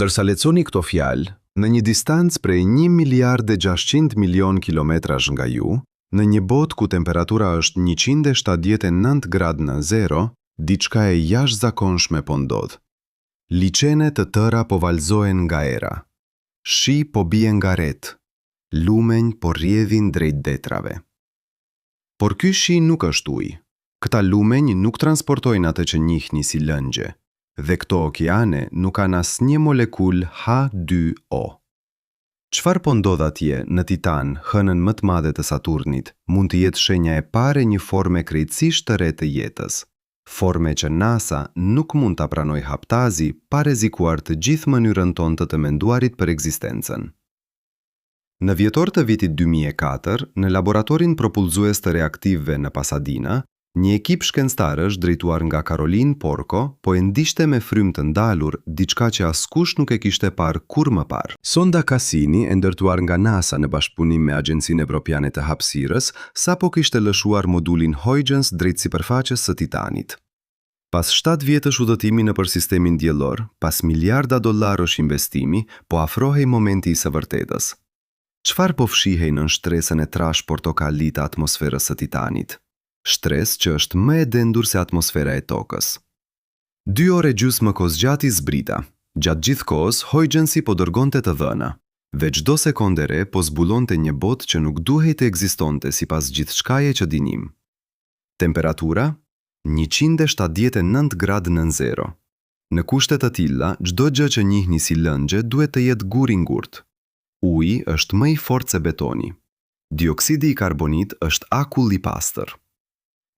Ndërsa leconi këto fjalë, në një distancë prej 1.600.000.000 kilometrash nga ju, në një botë ku temperatura është 179 gradë në zero, diçka e jashtëzakonshme po ndodh. Liçene të tëra po valzohen nga era. Shi po bie nga ret. Lumenj po rrjedhin drejt detrave. Por ky shi nuk është ujë. Këta lumenj nuk transportojnë atë që njihni si lëngje, dhe këto okeane nuk kanë asnjë molekul H2O. Çfarë po ndodh atje në Titan, hënën më të madhe të Saturnit, mund të jetë shenja e parë e një forme krejtësisht të re të jetës. Forme që NASA nuk mund ta pranojë haptazi pa rrezikuar të gjithë mënyrën tonë të menduarit për ekzistencën. Në vjetor të vitit 2004, në laboratorin propulzues të reaktivëve në Pasadena, një ekip shkencëtarësh drejtuar nga Caroline Porco po e ndiqte me frymë të ndalur diçka që askush nuk e kishte parë kurrë më parë. Sonda Cassini, e ndërtuar nga NASA në bashkëpunim me Agjencinë Evropiane të Hapësirës, sapo kishte lëshuar modulin Huygens drejt sipërfaqes së Titanit. Pas 7 vjetësh udhëtimi nëpër sistemin diellor, pas miliarda dollarësh investimi, po afrohej momenti i së vërtetës. Çfarë po fshihej në shtresën e trash portokallit të atmosferës së Titanit? Shtresë që është më e dendur se atmosfera e tokës. 2 orë e gjysmë më kozgjati zbrita. Gjatë gjithë kohës, Huygensi po dërgonte të dhëna. Dhe çdo sekondë re po zbulonte një botë që nuk duhej të ekzistonte sipas gjithçkaje që dinim. Temperatura 179 gradë nën zero. Në kushte të tilla, çdo gjë që njihni si lëngje duhet të jetë gur i ngurtë. Uji është më i fortë se betoni. Dioksidi i karbonit është akull i pastër.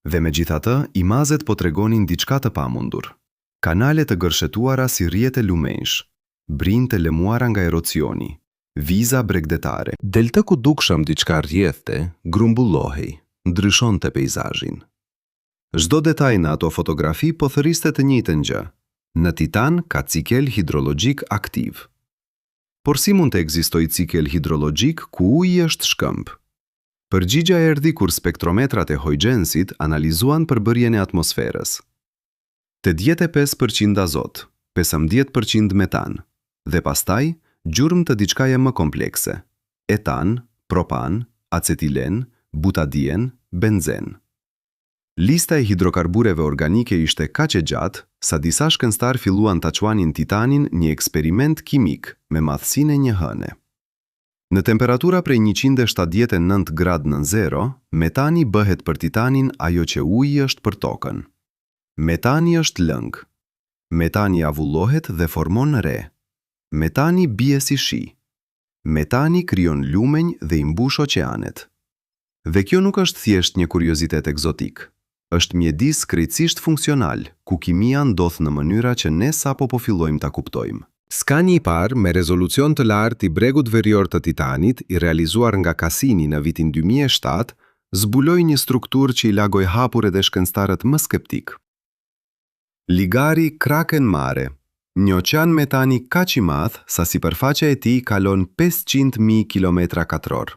Dhe megjithatë, imazet po tregonin diçka të pamundur. Kanale të gërshetuara si rrjete lumenjsh, brinjë të lëmuara nga erocioni, viza bregdetare. Del të ku dukshëm diçka rrjedhte, grumbullohej, ndryshonte peizazhin. Çdo detaj në ato fotografi po thëriste të njëjtën gjë. Në Titan ka cikel hidrologjik aktiv. Por si mund të ekzistojë cikel hidrologjik ku uji është shkëmb? Përgjigja erdhi kur spektrometrat e Huygensit analizuan përbërjen e atmosferës. 85% azot, 15% metan, dhe pastaj gjurmë të diçkaje më komplekse: etan, propan, acetilen, butadien, benzen. Lista e hidrokarbureve organike ishte kaq e gjatë sa disa shkencëtar filluan ta quanin Titanin një eksperiment kimik me madhësinë e një hëne. Në temperatura prej 179 gradë nën zero, metani bëhet për Titanin ajo që uji është për tokën. Metani është lëng. Metani avullohet dhe formon re. Metani bie si shi. Metani krijon lumenj dhe i mbush oqeanet. Dhe kjo nuk është thjesht një kuriozitet egzotik. Është mjedis krejtësisht funksional, ku kimia ndodh në mënyra që ne sapo po fillojmë ta kuptojmë. Skani i parë me rezolucion të lartë i bregut verior të Titanit, i realizuar nga Cassini në vitin 2007, zbuloi një strukturë që i lagoi hapur edhe shkencëtarët më skeptik. Ligari Kraken Mare, një oqean metani kaq i madh sa sipërfaqja e tij kalon 500.000 km2.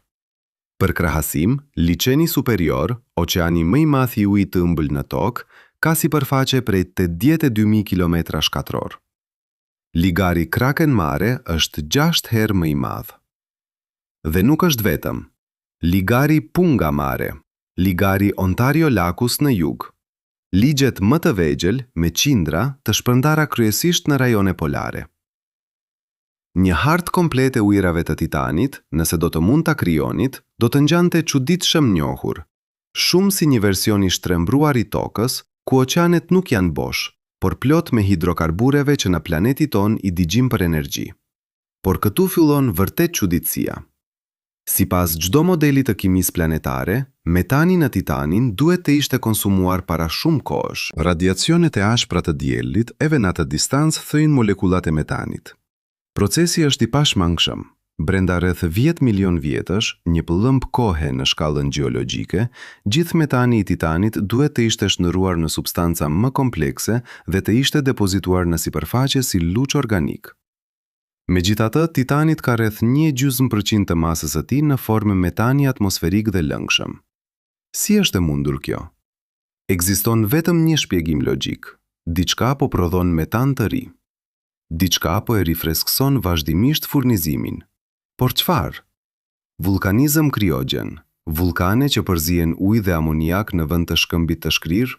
Për krahasim, Liçeni Superior, oqeani më i madh i ujit të ëmbël në tokë, ka sipërfaqe prej 82.000 km2. Ligari Kraken Mare është 6 herë më i madh. Dhe nuk është vetëm. Ligari Punga Mare, ligari Ontario Lacus në jug. Ligjet më të vegjël me qindra të shpërndara kryesisht në rajone polare. Një hartë komplet e ujrave të Titanit, nëse do të mund ta krijonit, do të ngjante çuditshëm njohur. Shumë si një version i shtrembruar i tokës, ku oqeanet nuk janë bosh, por plot me hidrokarbureve që në planeti ton i digjim për energji. Por këtu fillon vërtet çuditësia. Sipas çdo modeli të kimisë planetare, metani në Titanin duhet të ishte konsumuar para shumë kohësh. Radiacionet e ashpra të diellit edhe në atë distancë thëjnë molekullat e metanit. Procesi është i pashmangshëm. Brenda rreth 10 milion vjetësh, një pëllëmb kohe në shkallën gjeologjike, gjithë metani i Titanit duhet të ishte shndërruar në substanca më komplekse dhe të ishte depozituar në sipërfaqe si luç organik. Megjithatë, Titanit ka rreth 1/2% të masës së tij në formë metani atmosferik dhe lëngshëm. Si është e mundur kjo? Ekziston vetëm një shpjegim logjik. Diçka po prodhon metan të ri. Diçka po e rifreskson vazhdimisht furnizimin. Por çfarë? Vulkanizëm kriogen, vulkane që përzihen ujë dhe amoniak në vend të shkëmbit të shkrirë?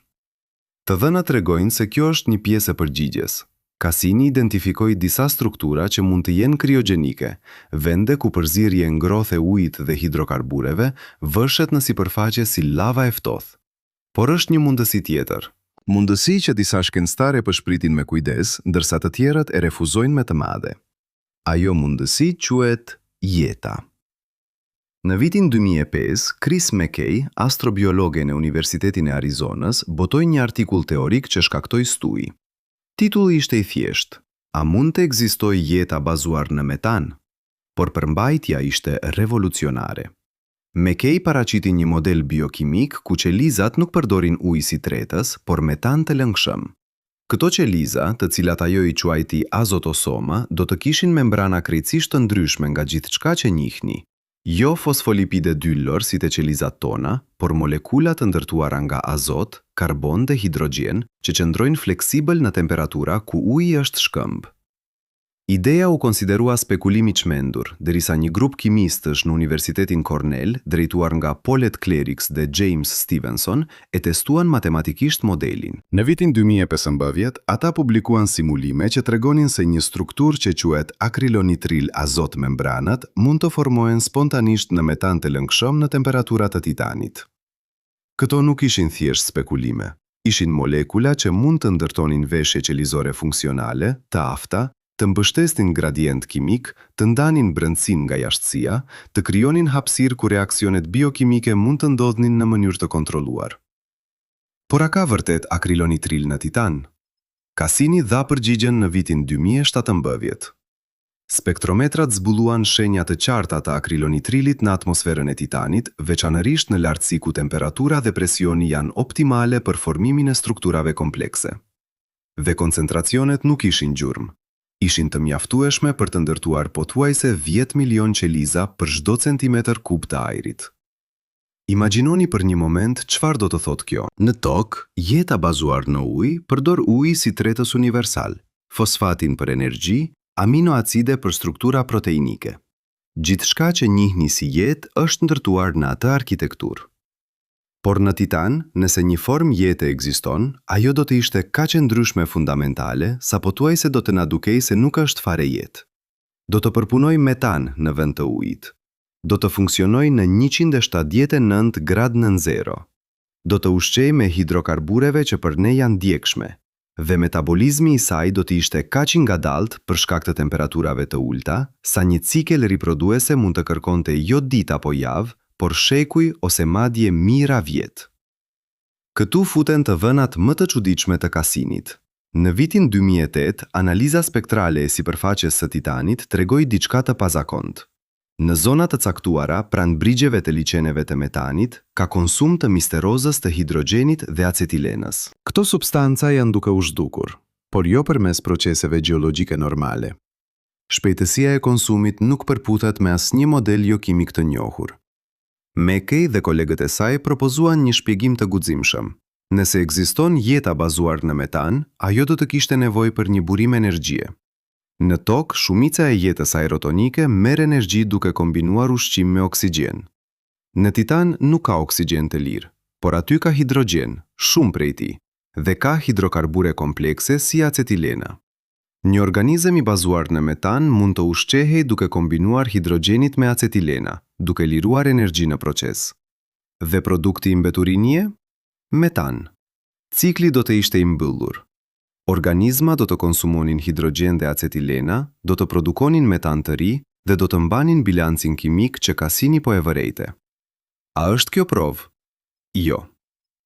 Të dhënat tregojnë se kjo është një pjesë e përgjigjes. Cassini identifikoi disa struktura që mund të jenë kriogenike, vende ku përzierje ngrohtë e ujit dhe hidrokarbureve vëshet në sipërfaqe si lava e ftohtë. Por është një mundësi tjetër. Mundësi që disa shkencëtarë e përshpritin me kujdes, ndërsa të tjerët e refuzojnë me të madhe. Ajo mundësi quhet jeta. Në vitin 2005, Chris McKay, astrobiologe në Universitetin e Arizonës, botoi një artikull teorik që shkaktoi stuhi. Titulli ishte i thjeshtë: A mund të ekzistojë jeta bazuar në metan? Por përmbajtja ishte revolucionare. McKay paraqiti një model biokimik ku qelizat nuk përdorin ujë si tretës, por metan të lëngshëm. Këto qeliza, të cilat ajo i quajti azotosoma, do të kishin membrana krejtësisht të ndryshme nga gjithçka që njihni. Jo fosfolipide dyllor si të qelizat tona, por molekula të ndërtuara nga azot, karbon dhe hidrogjen që qëndrojnë fleksibël në temperatura ku uji është shkëmb. Ideja u konsiderua spekulim i çmendur, derisa një grup kimistësh në Universitetin Cornell, drejtuar nga Paulette Clerics dhe James Stevenson, e testuan matematikisht modelin. Në vitin 2015, ata publikuan simulime që tregonin se një strukturë që quhet akrilonitril azot membranat mund të formohen spontanisht në metan të lëngshëm në temperatura të titanit. Këto nuk ishin thjesht spekulime, ishin molekula që mund të ndërtonin veshje qelizore funksionale, të afta, të mbështesin gradient kimik, të ndanin brendësinë nga jashtësia, të krijonin hapësirë ku reaksionet biokimike mund të ndodhin në mënyrë të kontrolluar. Por a ka vërtet akrilonitril në titan? Cassini dha përgjigjen në vitin 2017. Spektrometrat zbuluan shenja të qarta të akrilonitrilit në atmosferën e titanit, veçanërisht në lartësi ku temperatura dhe presioni janë optimale për formimin e strukturave komplekse. Dhe koncentracionet nuk ishin gjurmë. Ishin të mjaftueshme për të ndërtuar pothuajse 10 milion qeliza për çdo centimetër kub të ajrit. Imagjinoni për një moment çfarë do të thotë kjo. Në tokë, jeta bazuar në ujë përdor ujë si tretës universal, fosfatin për energji, aminoacide për struktura proteinike. Gjithçka që njihni si jetë është ndërtuar në atë arkitekturë. Por në titan, nëse një formë jete ekziston, ajo do të ishte kaq e ndryshme fundamentale, sa pothuajse do të na dukej se nuk është fare jetë. Do të përpunoj metan në vend të ujit. Do të funksionoj në 179 gradë nën zero. Do të ushqej me hidrokarbureve që për ne janë djegshme, dhe metabolizmi i saj do të ishte kaq i ngadalt për shkak të temperaturave të ulta, sa një cikel riproduese mund të kërkonte jo ditë apo javë, por shekuj ose madje mijëra vjet. Këtu futen të vënat më të çuditshme të Cassinit. Në vitin 2008, analiza spektrale e sipërfaqes së titanit tregoi diçka të pazakontë. Në zona të caktuara, pranë brigjeve të liçeneve të metanit, ka konsum të misterozës të hidrogjenit dhe acetilenës. Këto substanca janë duke u zhdukur, por jo përmes proceseve gjeologjike normale. Shpejtësia e konsumit nuk përputet me asnjë model biokimik të njohur. McKay dhe kolegët e saj propozuan një shpjegim të guximshëm. Nëse ekziston jeta bazuar në metan, ajo do të kishte nevojë për një burim energjie. Në tokë, shumica e jetës aerotonike merr energji duke kombinuar ushqim me oksigjen. Në titan nuk ka oksigjen të lirë, por aty ka hidrogjen, shumë prej tij, dhe ka hidrokarbure komplekse si acetilena. Një organizëm i bazuar në metan mund të ushqehej duke kombinuar hidrogjenit me acetilena, duke liruar energji në proces. Dhe produkti i mbeturinje? Metan. Cikli do të ishte i mbyllur. Organizma do të konsumonin hidrogjen dhe acetilena, do të produkonin metan të ri dhe do të mbanin bilancin kimik që Cassini po e vërejte. A është kjo provë? Jo.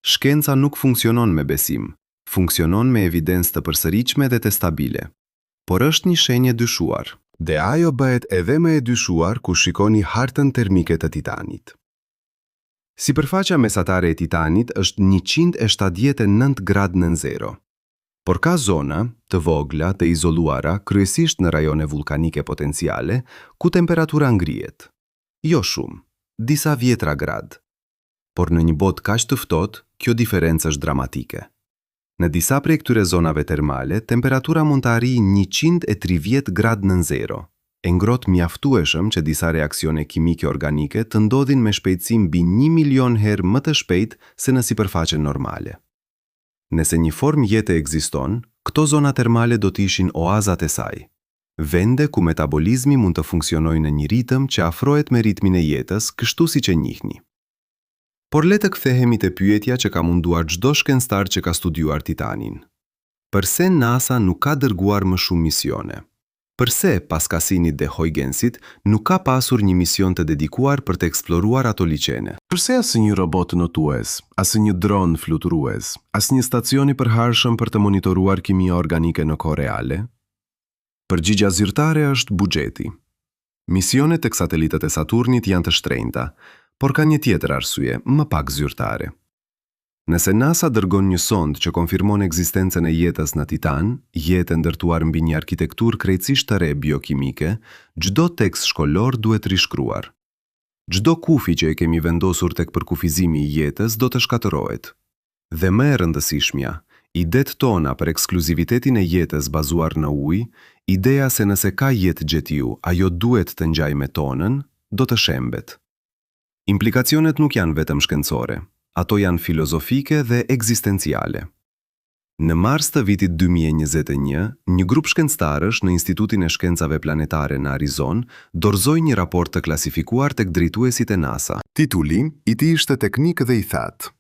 Shkenca nuk funksionon me besim, funksionon me evidencë të përsëritshme dhe të stabile. Por është një shenjë dyshuar. Dhe ajo bëhet edhe më e dyshuar kur shikoni hartën termike të titanit. Sipërfaqja mesatare e titanit është 179 gradë nën zero. Por ka zona të vogla, të izoluara, kryesisht në rajone vulkanike potenciale, ku temperatura ngrihet. Jo shumë, disa vjetra gradë. Por në një botë kaq të ftohtë, kjo diferencë është dramatike. Në disa prej këtyre zonave termale, temperatura mund të arrijë 130 gradë nën zero, e ngrohtë mjaftueshëm që disa reaksione kimike organike të ndodhin me shpejtësi mbi 1.000.000 herë më të shpejt se në sipërfaqen normale. Nëse një formë jete ekziston, këto zona termale do të ishin oazat e saj. Vende ku metabolizmi mund të funksionojë në një ritëm që afrohet me ritmin e jetës, kështu siç e njihni. Por le të kthehemi te pyetja që ka munduar çdo shkencëtar që ka studiuar Titanin. Përse NASA nuk ka dërguar më shumë misione? Përse, pas Cassinit dhe Huygensit, nuk ka pasur një mision të dedikuar për të eksploruar ato liqene? Përse asnjë robot notues, asnjë dron fluturues, asnjë stacion i përhershëm për të monitoruar kimia organike në kohë reale? Përgjigjja zyrtare është buxheti. Misionet tek satelitët e Saturnit janë të shtrenjta, por ka një tjetër arsye, më pak zyrtare. Nëse NASA dërgon një sond që konfirmon ekzistencën e jetës në Titan, jetë ndërtuar mbi një arkitekturë krejtësisht të re biokimike, çdo tekst shkollor duhet rishkruar. Çdo kufi që e kemi vendosur tek përkufizimi i jetës do të shkatërohet. Dhe më e rëndësishmja, idet tona për ekskluzivitetin e jetës bazuar në ujë, ideja se nëse ka jetë gjetiu, ajo duhet të ngjajë me tonën, do të shembet. Implikacionet nuk janë vetëm shkencore, ato janë filozofike dhe ekzistenciale. Në mars të vitit 2021, një grup shkencëtarësh në Institutin e Shkencave Planetare në Arizonë dorëzoi një raport të klasifikuar tek drejtuesit e NASA. Titulli i tij ishte teknik dhe i thatë: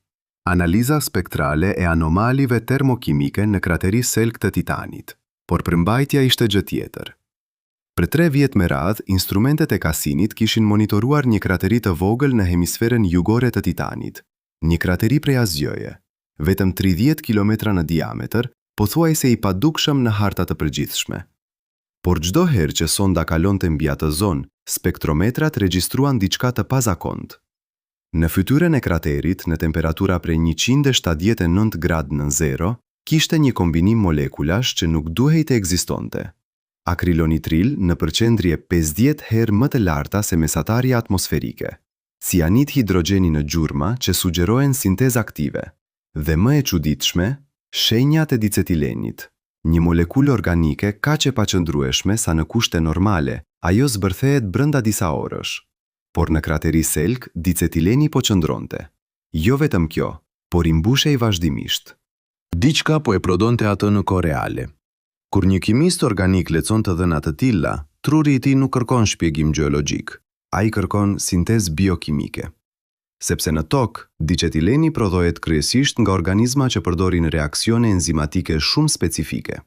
Analiza spektrale e anomalive termokimike në krateri Selk të Titanit, por përmbajtja ishte gjë tjetër. Për 3 vjet me radhë, instrumentet e Cassinit kishin monitoruar një krateri të vogël në hemisferën jugore të Titanit, një krateri prej asgjëje, vetëm 30 kilometra në diametër, pothuajse i padukshëm në harta të përgjithshme. Por çdo herë që sonda kalonte mbi atë zonë, spektrometrat regjistruan diçka të pazakontë. Në fytyrën e kraterit, në temperatura prej 179 gradë nën zero, kishte një kombinim molekulash që nuk duhej të ekzistonte. Akrilonitril në përqendrje 50 herë më të larta se mesatarja atmosferike, cianid hidrogjeni në gjurma që sugjerohen sintezë aktive, dhe më e çuditshme, shenjat e dicetilenit, një molekulë organike kaq e paqëndrueshme sa në kushte normale, ajo zbërthehet brenda disa orësh. Por në krateri Selk, dicetileni po qëndronte. Jo vetëm kjo, por i mbushej vazhdimisht. Diçka po e prodhonte atë në kohë reale. Kur një kimist organik lexon të dhëna të tilla, truri i tij nuk kërkon shpjegim gjeologjik, ai kërkon sintezë biokimike. Sepse në tokë, dicetileni prodhohet kryesisht nga organizma që përdorin reaksione enzimatike shumë specifike.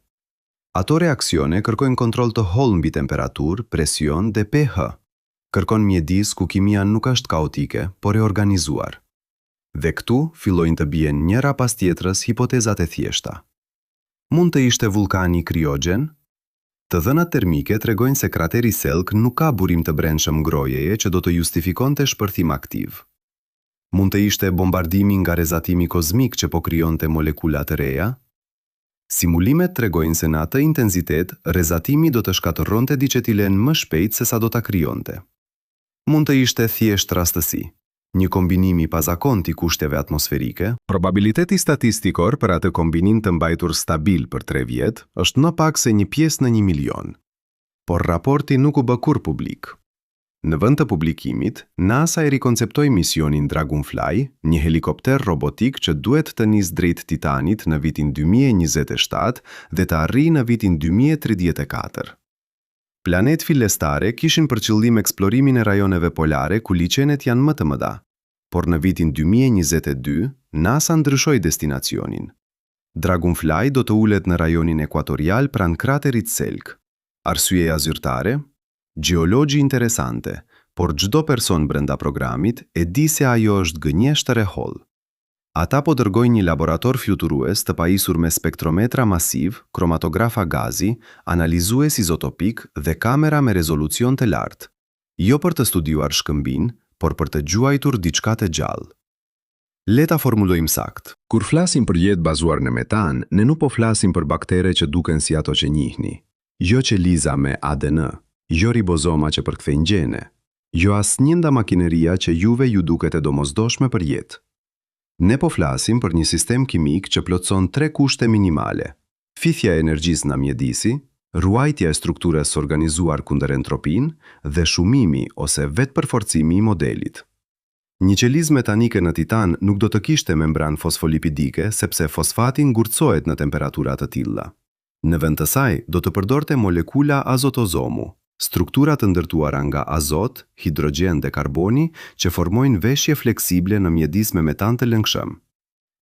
Ato reaksione kërkojnë kontroll të hollë mbi temperaturë, presion dhe pH. Kërkon mjedis ku kimia nuk është kaotike, por e organizuar. Dhe këtu fillojnë të bien njëra pas tjetrës hipotezat e thjeshta. Mund të ishte vulkani kriogen? Të dhënat termike tregojnë se krateri Selk nuk ka burim të brendshëm ngrojeje që do të justifikonte shpërthim aktiv. Mund të ishte bombardimi nga rezatimi kozmik që po krijonte molekula të reja? Simulimet tregojnë se në atë intensitet, rezatimi do të shkatërronte dicetilen më shpejt se sa do ta krijonte. Mund të ishte thjesht rastësi, një kombinim i pazakontë i kushteve atmosferike. Probabiliteti statistikor për atë kombinim të mbajtur stabil për 3 vjet është më pak se 1 pjesë në 1.000.000. Por raporti nuk u bë kurrë publik. Në vend të publikimit, NASA e rikonceptoi misionin Dragonfly, një helikopter robotik që duhet të nisë drejt Titanit në vitin 2027 dhe të arrijë në vitin 2034. Planet fillestare kishin për qëllim eksplorimin e rajoneve polare ku liqenet janë më të mëdha. Por në vitin 2022, NASA ndryshoi destinacionin. Dragonfly do të ulet në rajonin ekuatorial pranë kraterit Selk. Arsyeja zyrtare? Gjeologji interesante, por çdo person brenda programit e di se ajo është gënjeshtër e hollë. Ata po dërgojnë një laborator fluturues të pajisur me spektrometra masiv, kromatografa gazi, analizues izotopik dhe kamera me rezolucion të lartë. Jo për të studiuar shkëmbin, por për të gjuajtur diçka të gjallë. Le ta formulojmë sakt. Kur flasim për jetë bazuar në metan, ne nuk po flasim për baktere që duken si ato që njihni. Jo qeliza me ADN, jo ribozoma që përkthejnë gjene, jo asnjë nga makineria që juve ju duket e domosdoshme për jetë. Ne po flasim për një sistem kimik që plotëson 3 kushte minimale: fithja e energjisë nga mjedisi, ruajtja e strukturës së organizuar kundër entropin dhe shumimi ose vetëpërforcimi i modelit. Një qelizë metanike në titan nuk do të kishte membran fosfolipidike sepse fosfati ngurtësohet në temperatura të tilla. Në vend të saj, do të përdorte molekula azotozomu, struktura të ndërtuara nga azot, hidrogjen dhe karboni që formojnë veshje fleksible në mjedis me metan të lëngshëm.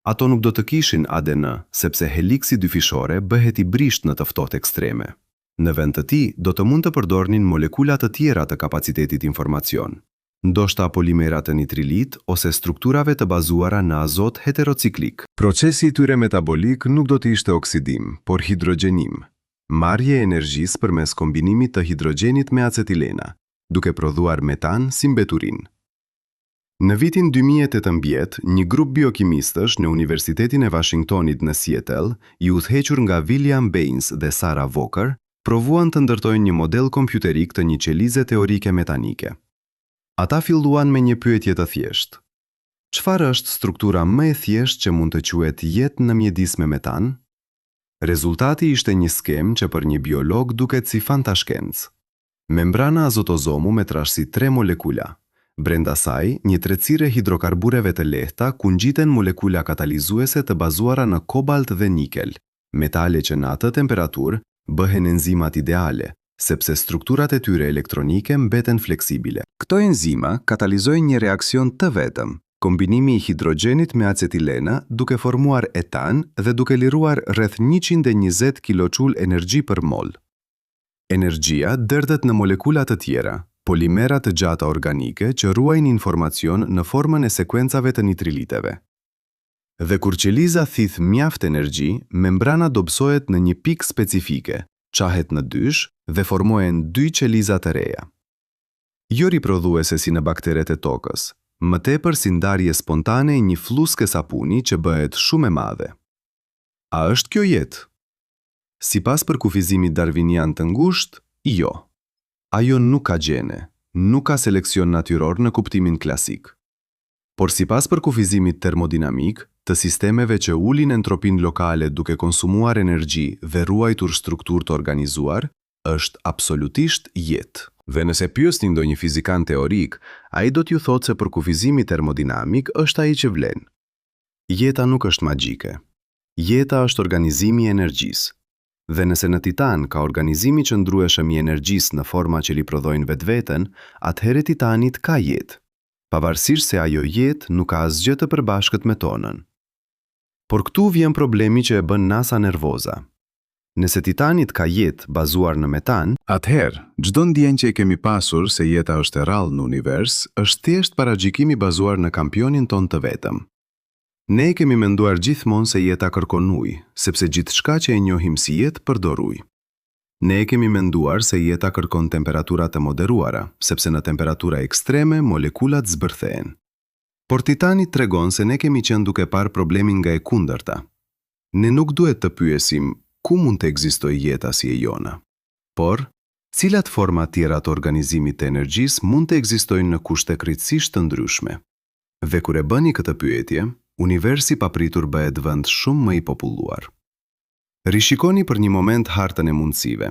Ato nuk do të kishin ADN, sepse heliksi dyfishore bëhet i brisht në të ftohtë ekstreme. Në vend të tij, do të mund të përdornin molekula të tjera të kapacitetit informacion, ndoshta polimerat të nitrilit ose strukturave të bazuara në azot heterociklik. Procesi i tyre metabolik nuk do të ishte oksidim, por hidrogenim, marrje e energjisë përmes kombinimit të hidrogenit me acetilena, duke prodhuar metan si mbeturin. Në vitin 2018, një grup biokimistësh në Universitetin e Washingtonit në Seattle, i udhëhequr nga William Baines dhe Sarah Walker, provuan të ndërtojnë një model kompjuterik të një qelize teorike metanike. Ata filluan me një pyetje të thjeshtë. Çfarë është struktura më e thjeshtë që mund të quhet jetë në mjedis me metan? Rezultati ishte një skemë që për një biolog duket si fantashkencë. Membrana azotozomu me trashësi 3 molekula. Brenda saj, një trecire hidrokarbureve të lehta ku ngjiten molekula katalizuese të bazuara në kobalt dhe nikel, metale që në atë temperaturë bëhen enzimat ideale, sepse strukturat e tyre elektronike mbeten fleksibile. Këto enzima katalizojnë një reakcion të vetëm, kombinimi i hidrogenit me acetilena duke formuar etan dhe duke liruar rreth 120 kJ energji për mol. Energjia derdhet në molekula të tjera, polimera të gjata organike që ruajnë informacion në formën e sekuencave të nitriliteve. Dhe kur qeliza thith mjaft energji, membrana dobësohet në një pikë specifike, qahet në dysh dhe formohen 2 qeliza të reja. Jo riprodhuese si në bakteret e tokës, më tepër si ndarje spontane e një fluske sapuni që bëhet shumë e madhe. A është kjo jetë? Sipas përkufizimit darwinian të ngushtë, jo. Ajo nuk ka gjene, nuk ka seleksion natyror në kuptimin klasik. Por sipas përkufizimit termodinamik, të sistemeve që ulin entropin lokale duke konsumuar energji dhe ruajtur strukturë të organizuar, është absolutisht jetë. Dhe nëse pyesni ndonjë fizikan teorik, ai do t'ju thotë se përkufizimi termodinamik është ai që vlen. Jeta nuk është magjike. Jeta është organizimi i energjisë. Dhe nëse në titan ka organizimi që ndrueshëm i energjisë në forma që li prodhojnë vetveten, atëherë titanit ka jetë, pavarësisht se ajo jetë nuk ka asgjë të përbashkët me tonën. Por këtu vjen problemi që e bën nasa nervoza. Nëse titanit ka jetë bazuar në metan, atëherë çdo ndjenjë që kemi pasur se jeta është e rrallë në univers, është thjesht paragjykimi bazuar në kampionin ton të vetëm. Ne kemi menduar gjithmonë se jeta kërkon ujë, sepse gjithçka që e njohim si jetë përdor ujë. Ne kemi menduar se jeta kërkon temperatura të moderuara, sepse në temperatura ekstreme molekulat zbërthehen. Por titani tregon se ne kemi qenë duke parë problemin nga e kundërta. Ne nuk duhet të pyesim ku mund të ekzistojë jeta si e jona. Por, cilat forma tjera të organizimit të energjisë mund të ekzistojnë në kushte krejtësisht të ndryshme? Dhe kur e bëni këtë pyetje, universi papritur bëhet vend shumë më i populluar. Rishikoni për një moment hartën e mundësive.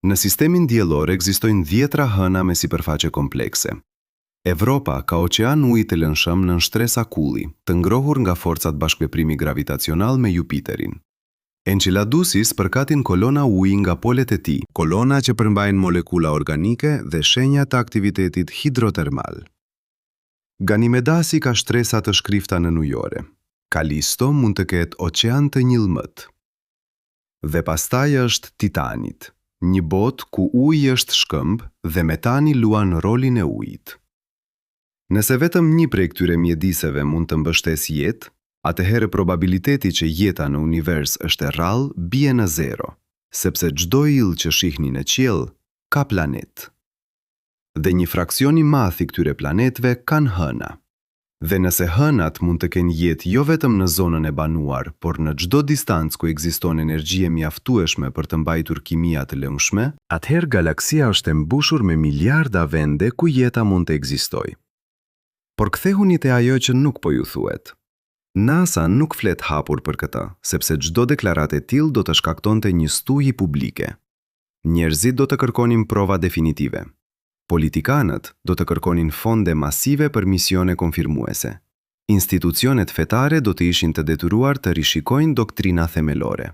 Në sistemin diellor ekzistojnë 10 hëna me sipërfaqe komplekse. Evropa ka oqean ujë të lënshëm nën shtres akulli, të ngrohur nga forcat bashkëveprimi gravitacional me Jupiterin. Enceladus përkatin kolona uji nga polet e tij, kolona që përmbajnë molekula organike dhe shenja të aktivitetit hidrotermal. Ganimedasi ka shtresa të shkrifta në nujore. Kalisto mund të ketë oqean të njëllmët. Dhe pastaj është Titanit, një botë ku uji është shkëmb dhe metani luan rolin e ujit. Nëse vetëm një prej këtyre mjediseve mund të mbështesë jetë, atëherë probabiliteti që jeta në univers është e rrallë bie në 0, sepse çdo yll që shihni në qiell ka planet. Dhe një fraksion i madh i këtyre planetëve kanë hëna. Dhe nëse hënat mund të kenë jetë jo vetëm në zonën e banuar, por në çdo distancë ku ekziston energji e mjaftueshme për të mbajtur kimia të lëngshme, atëherë galaksia është e mbushur me miliarda vende ku jeta mund të ekzistojë. Por kthehuni te ajo që nuk po ju thuhet. NASA nuk flet hapur për këtë, sepse çdo deklaratë e tillë do të shkaktonte një stuhi publike. Njerëzit do të kërkonin prova definitive. Politikanët do të kërkonin fonde masive për misione konfirmuese. Institucionet fetare do të ishin të detyruar të rishikojnë doktrina themelore.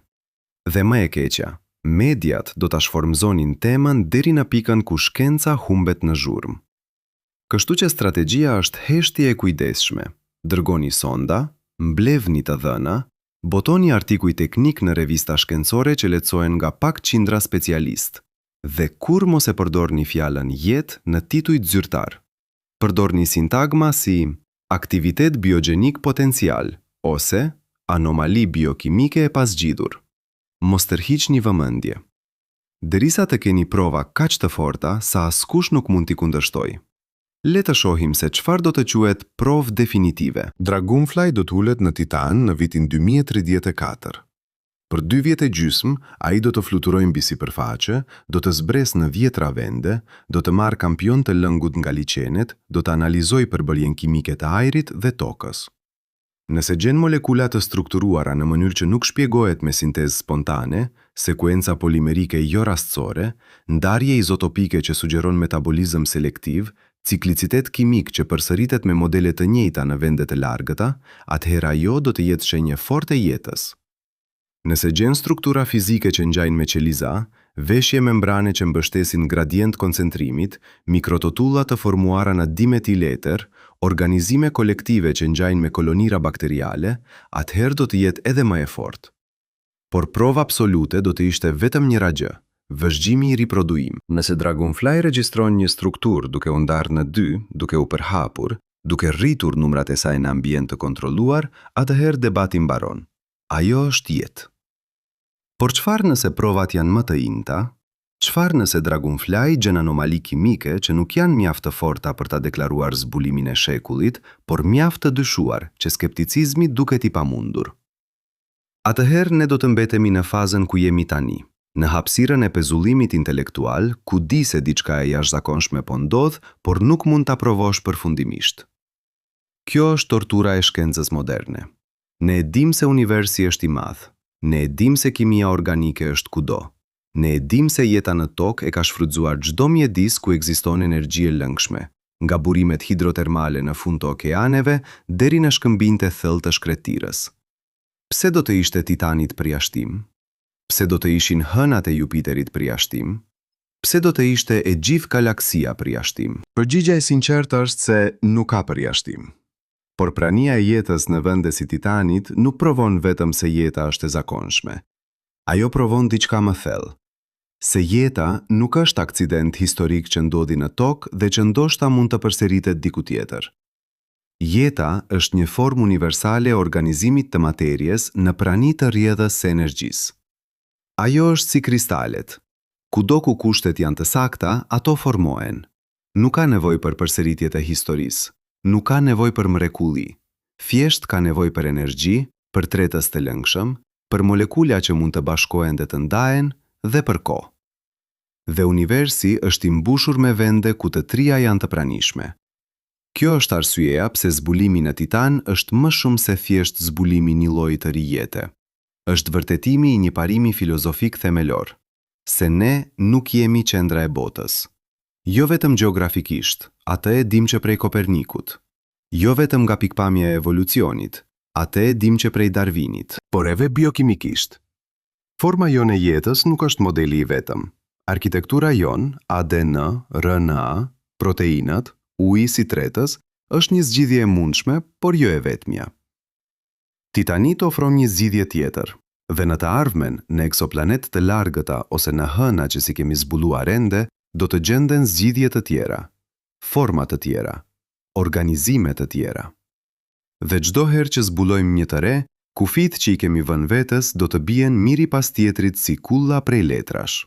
Dhe më e keqja, mediat do ta shformzonin temën deri në pikën ku shkenca humbet në zhurmë. Kështu që strategjia është heshtje e kujdesshme. Dërgoni sonda, mblevni të dhëna, botoni artikuj teknik në revista shkencore që lexohen nga pak qindra specialist, dhe kur mos e përdorni fjalën jetë në tituj zyrtar. Përdorni sintagma si aktivitet biogjenik potencial ose anomali biokimike e pasgjidhur. Mos tërhiqni vëmendje. Derisa të keni prova kaq të forta sa askush nuk mund t'i kundërshtojë. Le të shohim se çfarë do të quhet provë definitive. Dragonfly do të ulet në Titan në vitin 2034. Për 2 vjet e gjysmë, ai do të fluturojë mbi sipërfaqe, do të zbresë në vjetra vende, do të marrë kampion të lëngut nga liçenet, do të analizojë përbërjen kimike të ajrit dhe tokës. Nëse gjen molekula të strukturuara në mënyrë që nuk shpjegohet me sintezë spontane, sekuenca polimerike jo rastësore, ndarje izotopike që sugjeron metabolizëm selektiv, ciklicitet kimik që përsëritet me modele të njëjta në vende të largëta, atëherë ajo do të jetë shenjë forte jetës. Nëse gjen struktura fizike që ngjajnë me qeliza, veshje membrane që mbështesin gradient koncentrimit, mikrototulla të formuara në dimetileter, organizime kolektive që ngjajnë me kolonira bakteriale, atëherë do të jetë edhe më e fortë. Por prova absolute do të ishte vetëm njëra gjë: vëzhgjimi i riproduim. Nëse Dragonfly regjistron një strukturë duke u ndarë në 2, duke u përhapur, duke rritur numrat e saj në ambient të kontrolluar, atëherë debati mbaron. Ajo është jetë. Por çfarë nëse provat janë më të injta? Çfarë nëse Dragonfly gjen anomali kimike që nuk janë mjaft të forta për ta deklaruar zbulimin e shekullit, por mjaft të dyshuar që skepticizmi duket i pamundur? Atëherë ne do të mbetemi në fazën ku jemi tani, në hapësirën e pezullimit intelektual, ku di se diçka e jashtëzakonshme po ndodh, por nuk mund ta provosh përfundimisht. Kjo është tortura e shkencës moderne. Ne e dim se universi është i madh. Ne e dim se kimia organike është kudo. Ne e dim se jeta në tokë e ka shfrytzuar çdo mjedis ku ekziston energji e lëngshme, nga burimet hidrotermale në fund të okeaneve deri në shkëmbinjtë e thellë të shkretirës. Pse do të ishte Titanit përjashtim? Pse do të ishin hënat e Jupiterit përjashtim? Pse do të ishte e gjithë galaksia përjashtim? Përgjigjja e sinqertë është se nuk ka përjashtim. Por prania e jetës në vende si Titanit nuk provon vetëm se jeta është e zakonshme. Ajo provon diçka më thellë. Se jeta nuk është aksident historik që ndodhi në tokë dhe që ndoshta mund të përsëritet diku tjetër. Jeta është një formë universale e organizimit të materjes në prani të rrjedhës së energjisë. Ajo është si kristalet. Kudo ku kushtet janë të sakta, ato formohen. Nuk ka nevojë për përsëritjet e historisë. Nuk ka nevojë për mrekulli. Thjesht ka nevojë për energji, për tretës të lëngshëm, për molekula që mund të bashkohen dhe të ndahen, dhe për kohë. Dhe universi është i mbushur me vende ku të trija janë të pranishme. Kjo është arsyeja pse zbulimi në Titan është më shumë se thjesht zbulimi një lloji të ri jete. Është vërtetimi i një parimi filozofik themelor, se ne nuk jemi qendra e botës. Jo vetëm gjeografikisht, atë e dim që prej Kopernikut. Jo vetëm nga pikpamja e evolucionit, atë e dim që prej Darwinit, por edhe biokimikisht. Forma jonë e jetës nuk është modeli i vetëm. Arkitektura jonë, ADN, RNA, proteinat, uji si tretës, është një zgjidhje e mundshme, por jo e vetmja. Titanit ofron një zgjidhje tjetër, dhe në të ardhmen, në eksoplanet të largëta ose në hëna që si kemi zbuluar ende, do të gjenden zgjidhje të tjera, forma të tjera, organizime të tjera. Dhe çdo herë që zbulojmë një të re, kufit që i kemi vënë vetes do të bien njëri pas tjetrit si kulla prej letrash.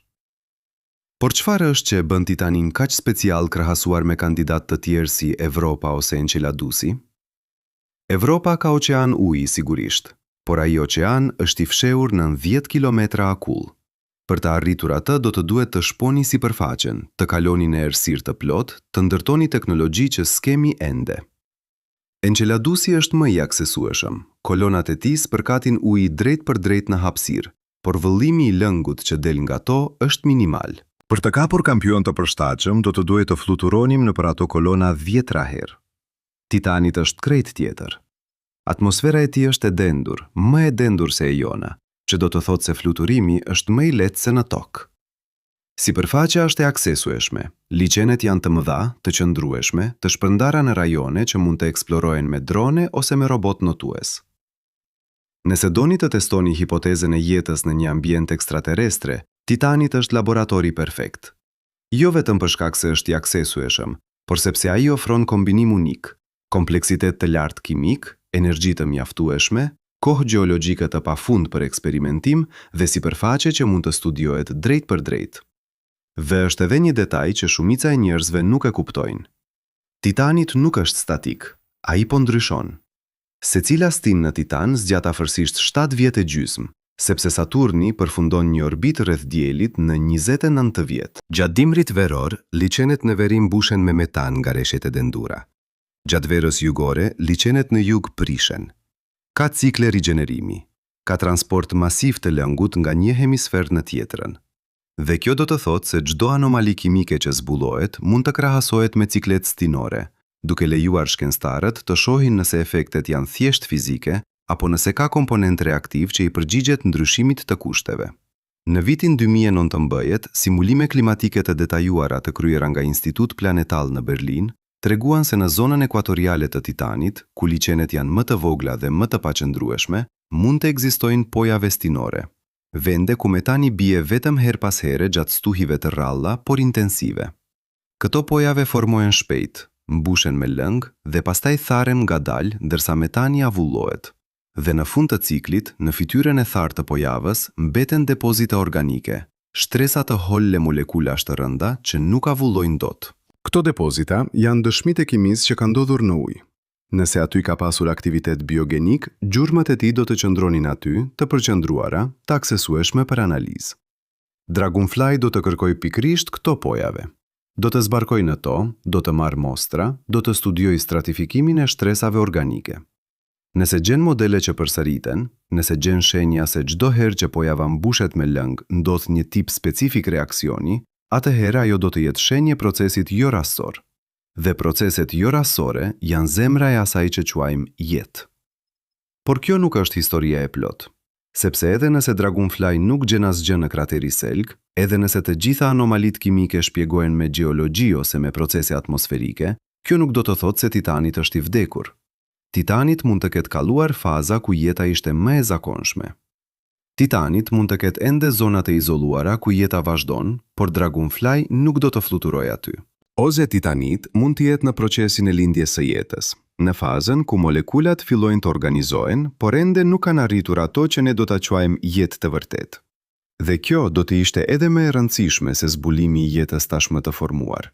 Por çfarë është që e bën Titanin kaq special krahasuar me kandidat të tjerë si Evropa ose Enceladus? Evropa ka oqean uji sigurisht, por ai oqean është i fshehur në 10 kilometra akull. Për të arritur atë do të duhet të shponi sipërfaqen, të kaloni në errësirë të plot, të ndërtoni teknologji që s'kemi ende. Enceladusi është më i aksesueshëm. Kolonat e tij përkatin uji drejt për drejt në hapësirë, por vëllimi i lëngut që del nga to është minimal. Për të kapur kampion të përshtatshëm, do të duhet të fluturonim nëpër ato kolona 10 herë. Titanit është krejt tjetër. Atmosfera e tij është e dendur, më e dendur se e jona, që do të thotë se fluturimi është më i lehtë se në tokë. Sipërfaqja është e aksesueshme. Liçenet janë të mëdha, të qëndrueshme, të shpërndara në rajone që mund të eksplorohen me drone ose me robot notues. Nëse doni të testoni hipotezën e jetës në një ambient ekstraterestre, Titanit është laboratori perfekt. Jo vetëm për shkak se është i aksesueshëm, por sepse ai ofron kombinim unik, kompleksitet të lartë kimik, energji të mjaftueshme, kohë gjeologjike të pafund për eksperimentim dhe sipërfaqe që mund të studiohet drejt për drejt. Dhe është edhe një detaj që shumica e njerëzve nuk e kuptojnë. Titanit nuk është statik, ai po ndryshon. Secila stin në Titan zgjat afërsisht 7 vjet e gjysmë, sepse Saturni përfundon një orbitë rreth Diellit në 29 vjet. Gjatë dimrit veror, liçenet në veri mbushen me metan nga reshjet e dendura. Gjatë verës jugore, liçenet në jug prishen. Ka cikle rigjenerimi. Ka transport masiv të lëngut nga një hemisfer në tjetrën. Dhe kjo do të thotë se çdo anomali kimike që zbulohet mund të krahasohet me ciklet stinore, duke lejuar shkencëtarët të shohin nëse efektet janë thjesht fizike apo nëse ka komponent reaktiv që i përgjigjet ndryshimit të kushteve. Në vitin 2019, simulime klimatike të detajuara të kryera nga Institut Planetal në Berlin treguan se në zonën ekuatoriale të Titanit, ku liçenet janë më të vogla dhe më të paqëndrueshme, mund të ekzistojnë pojave stinore, vende ku metani bie vetëm her pas here gjatë stuhive të rralla, por intensive. Këto pojave formohen shpejt, mbushen me lëng dhe pastaj tharen ngadalë ndërsa metani avullohet. Dhe në fund të ciklit, në fytyrën e thartë të pojavës, mbeten depozita organike, shtresa të holle molekulash të rënda që nuk avullojnë dot. Këto depozita janë dëshmitë e kimisë që kanë ndodhur në ujë. Nëse aty ka pasur aktivitet biogenik, gjurmët e tij do të qëndronin aty, të përqendruara, të aksesueshme për analizë. Dragonfly do të kërkoj pikrisht këto pojave. Do të zbarkoj në to, do të marrë mostra, do të studioj stratifikimin e shtresave organike. Nëse gjen modele që përsëriten, nëse gjen shenja se çdo herë që pojava mbushet me lëng ndodh një tip specifik reaksioni, atëherë ajo do të jetë shenjë procesit jo rastësor. Dhe proceset jo rastësore janë zemra e asaj që quajmë jetë. Por kjo nuk është historia e plot, sepse edhe nëse Dragonfly nuk gjen asgjë në krateri Selk, edhe nëse të gjitha anomalit kimike shpjegohen me gjeologji ose me procese atmosferike, kjo nuk do të thotë se Titanit është i vdekur. Titanit mund të ketë kaluar faza ku jeta ishte më e zakonshme. Titanit mund të ketë ende zonat e izoluara ku jeta vazhdon, por Dragonfly nuk do të fluturojë aty. Oze Titanit mund të jetë në procesin e lindjes së jetës, në fazën ku molekulat fillojnë të organizohen, por ende nuk kanë arritur ato që ne do ta quajmë jetë të vërtetë. Dhe kjo do të ishte edhe më e rëndësishme se zbulimi i jetës tashmë të formuar.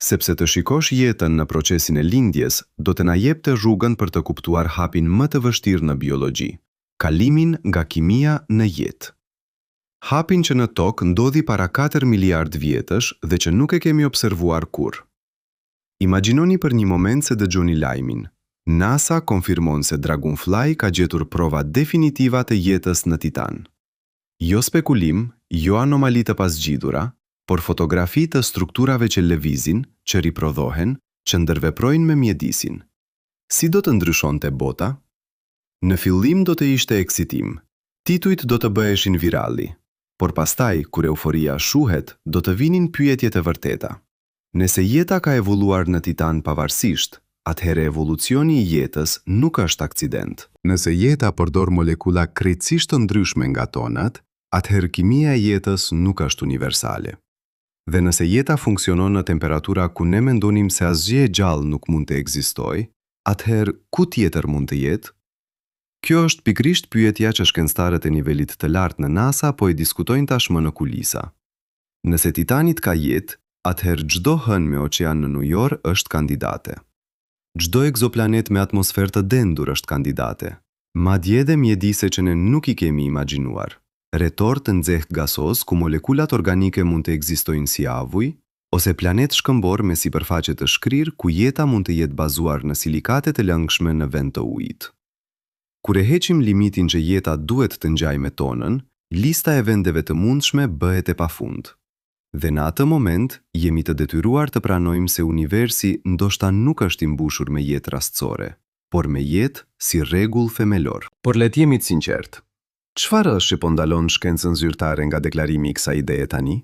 Sepse të shikosh jetën në procesin e lindjes, do të na jepte rrugën për të kuptuar hapin më të vështirë në biologji, kalimin nga kimia në jetë. Hapin që në tokë ndodhi para 4 miliard vjetësh dhe që nuk e kemi observuar kurrë. Imagjinoni për një moment se dëgjoni lajmin. NASA konfirmon se Dragonfly ka gjetur prova definitiva të jetës në Titan. Jo spekulim, jo anomali të pasgjidhura, por fotografi të strukturave që lëvizin, që riprodhohen, që ndërveprojnë me mjedisin. Si do të ndryshonte bota? Në fillim do të ishte eksitim. Titujt do të bëheshin virali, por pastaj, kur euforia shuhet, do të vinin pyetjet e vërteta. Nëse jeta ka evoluar në Titan pavarësisht, atëherë evolucioni i jetës nuk është aksident. Nëse jeta përdor molekula krejtësisht të ndryshme nga tonat, atëherë kimia e jetës nuk është universale. Dhe nëse jeta funksionon në temperatura ku ne mendonim se asgjë e gjallë nuk mund të ekzistojë, atëherë ku tjetër mund të jetë? Kjo është pikrisht pyetja që shkencëtarët e nivelit të lartë në NASA po e diskutojnë tashmë në kulisa. Nëse Titanit ka jetë, atëherë çdo hën me oqean në ujor është kandidate. Çdo egzoplanet me atmosferë të dendur është kandidate. Madje edhe mjedise që ne nuk i kemi imagjinuar. Retor të nxehtë gasos ku molekulat organike mund të ekzistojnë si avuj, ose planet shkëmbor me sipërfaqe të shkrirë ku jeta mund të jetë bazuar në silikate të lëngshme në vend të ujit. Kur e heqim limitin që jeta duhet të ngjajë me tonën, lista e vendeve të mundshme bëhet e pafund. Dhe në atë moment, jemi të detyruar të pranojmë se universi ndoshta nuk është i mbushur me jetë rastësore, por me jetë si rregull themelor. Por le të jemi të sinqertë. Çfarë është që po ndalon shkencën zyrtare nga deklarimi i kësaj ideje tani?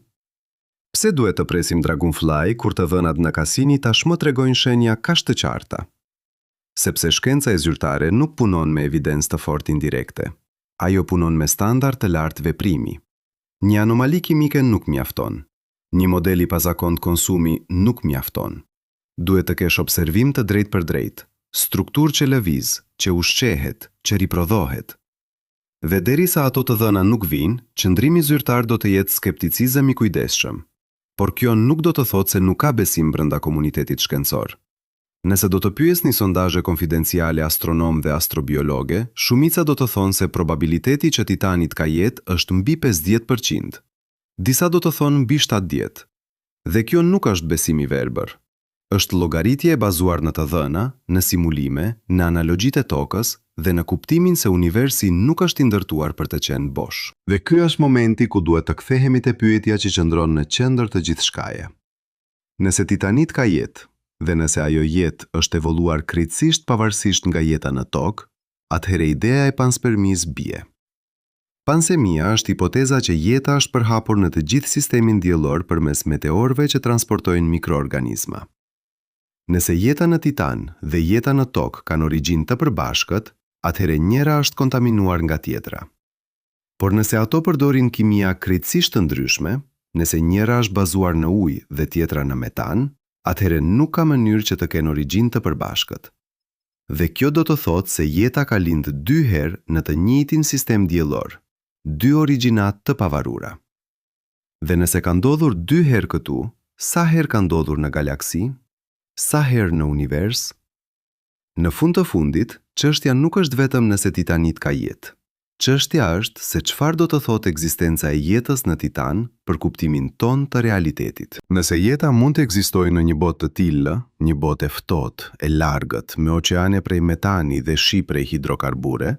Pse duhet të presim Dragonfly kur të dhënat në Cassini tashmë tregojnë shenja kaq të qarta? Sepse shkenca e zyrtare nuk punon me evidencë të fortë indirekte. Ajo punon me standard të lartë veprimi. Një anomali kimike nuk mjafton. Një model i pazakont konsumi nuk mjafton. Duhet të kesh observim të drejtë për drejtë, strukturë që lëviz, që ushqehet, që riprodhohet. Dhe derisa ato të dhëna nuk vinë, qëndrimi zyrtar do të jetë skepticizëm i kujdesshëm. Por kjo nuk do të thotë se nuk ka besim brenda komunitetit shkencor. Nëse do të pyesni sondazhe konfidenciale astronom dhe astrobiologe, shumica do të thonë se probabiliteti që Titanit ka jetë është mbi 50%. Disa do të thonë mbi 70%. Dhe kjo nuk është besim i verbër. Është llogaritje e bazuar në të dhëna, në simulime, në analogjitë e tokës dhe në kuptimin se universi nuk është i ndërtuar për të qenë bosh. Dhe ky është momenti ku duhet të kthehemi te pyetja që qëndron në qendër të gjithçkaje. Nëse Titanit ka jetë, dhe nëse ajo jetë është evoluar krejtësisht pavarësisht nga jeta në tokë, atëherë ideja e panspermis bie. Pansemia është hipoteza që jeta është përhapur në të gjithë sistemin diellor përmes meteorëve që transportojnë mikroorganizma. Nëse jeta në Titan dhe jeta në tokë kanë origjinë të përbashkët, atëherë njëra është kontaminuar nga tjetra. Por nëse ato përdorin kimia krejtësisht të ndryshme, nëse njëra është bazuar në ujë dhe tjetra në metan, atëherë nuk ka mënyrë që të kenë origjinë të përbashkët. Dhe kjo do të thotë se jeta ka lindë 2 herë në të njëjtin sistem diellor, 2 origjinat të pavarura. Dhe nëse ka ndodhur 2 herë këtu, sa herë ka ndodhur në galaksi? Sa herë në univers? Në fund të fundit, çështja nuk është vetëm nëse Titanit ka jetë. Çështja është se çfarë do të thotë ekzistenca e jetës në Titan për kuptimin ton të realitetit. Nëse jeta mund të ekzistojë në një botë të tillë, një botë e ftohtë, e largët, me oqeane prej metani dhe shi prej hidrokarbure,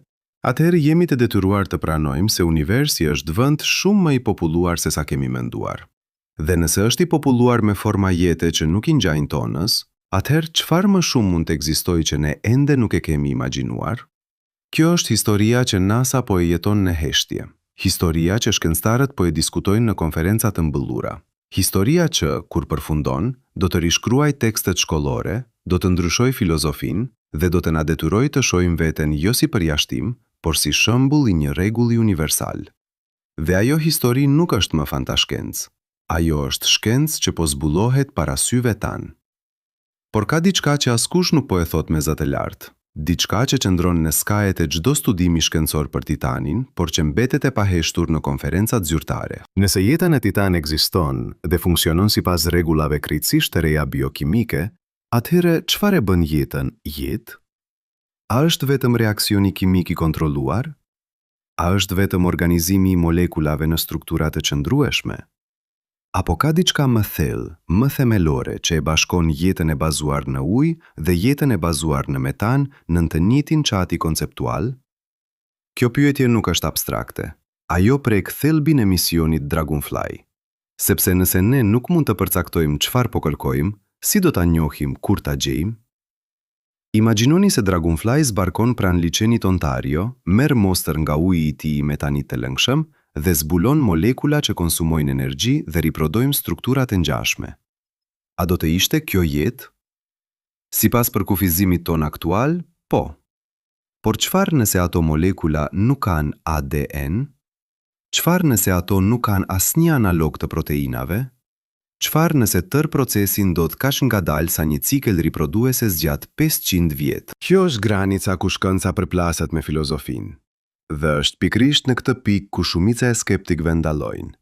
atëherë jemi të detyruar të pranojmë se universi është vend shumë më i populluar se sa kemi menduar. Dhe nëse është i populluar me forma jete që nuk i ngjajnë tonës, atëherë çfarë më shumë mund të ekzistojë që ne ende nuk e kemi imagjinuar? Kjo është historia që NASA po e jeton në heshtje. Historia që shkencëtarët po e diskutojnë në konferenca të mbëllura. Historia që, kur përfundon, do të rishkruaj tekstet shkollore, do të ndryshoj filozofinë dhe do të na detyrojë të shohim veten jo si përjashtim, por si shembull i një rregulli universal. Dhe ajo histori nuk është më fantashkencë. Ajo është shkencë që po zbulohet para syve tanë. Por ka diçka që askush nuk po e thot me zë të lartë, diçka që qëndron në skajet e çdo studimi shkencor për Titanin, por që mbetet e paheshtur në konferencat zyrtare. Nëse jeta në Titan ekziston dhe funksionon sipas rregullave krejtësisht të reja biokimike, atëherë çfarë e bën jetën jetë? A është vetëm reaksioni kimik i kontrolluar? A është vetëm organizimi i molekulave në struktura të qëndrueshme? Apo ka diçka më thellë, më themelore që e bashkon jetën e bazuar në ujë dhe jetën e bazuar në metan në të njëjtin çati konceptual? Kjo pyetje nuk është abstrakte. Ajo prek thelbin e misionit Dragonfly. Sepse nëse ne nuk mund të përcaktojmë çfarë po kërkojmë, si do ta njohim kur ta gjejmë? Imagjinoni se Dragonfly zbarkon pranë liçenit Ontario, merr mostër nga uji i tij i metanit të lëngshëm dhe zbulon molekula që konsumojnë energji dhe riprodhojnë strukturat e ngjashme. A do të ishte kjo jetë? Sipas përkufizimit ton aktual, po. Por çfarë nëse ato molekula nuk kanë ADN? Çfarë nëse ato nuk kanë asnjë analog të proteinave? Çfarë nëse tërë procesi ndodh kaq ngadalë sa një cikël riprodhuese zgjat 500 vjet? Kjo është granica ku shkenca përplaset me filozofinë. Dhe është pikrisht në këtë pikë ku shumica e skeptikëve ndallojnë.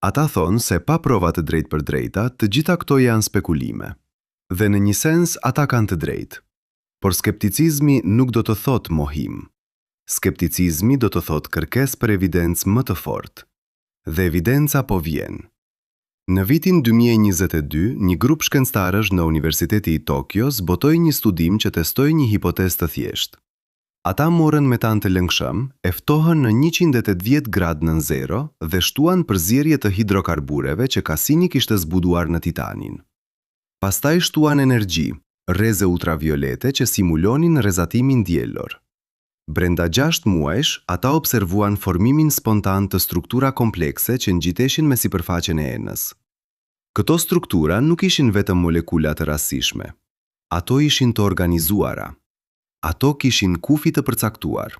Ata thonë se pa prova të drejtë për drejta, të gjitha këto janë spekulime. Dhe në një sens ata kanë të drejtë. Por skepticizmi nuk do të thotë mohim. Skepticizmi do të thotë kërkesë për evidencë më të fortë. Dhe evidenca po vjen. Në vitin 2022, një grup shkencëtarësh në Universiteti i Tokios botoi një studim që testoi një hipotezë të thjeshtë. Ata morën metan të lëngshëm, e ftohën në 180 gradë nën zero dhe shtuan përzierje të hidrokarbureve që Cassini kishte zbuduar në titanin. Pastaj shtuan energji, rreze ultraviolete që simulonin rrezatimin diellor. Brenda 6 muajsh, ata observuan formimin spontan të struktura komplekse që ngjiteshin me sipërfaqen e enës. Këto struktura nuk ishin vetëm molekula të rastishme. Ato ishin të organizuara. Ato kishin kufi të përcaktuar.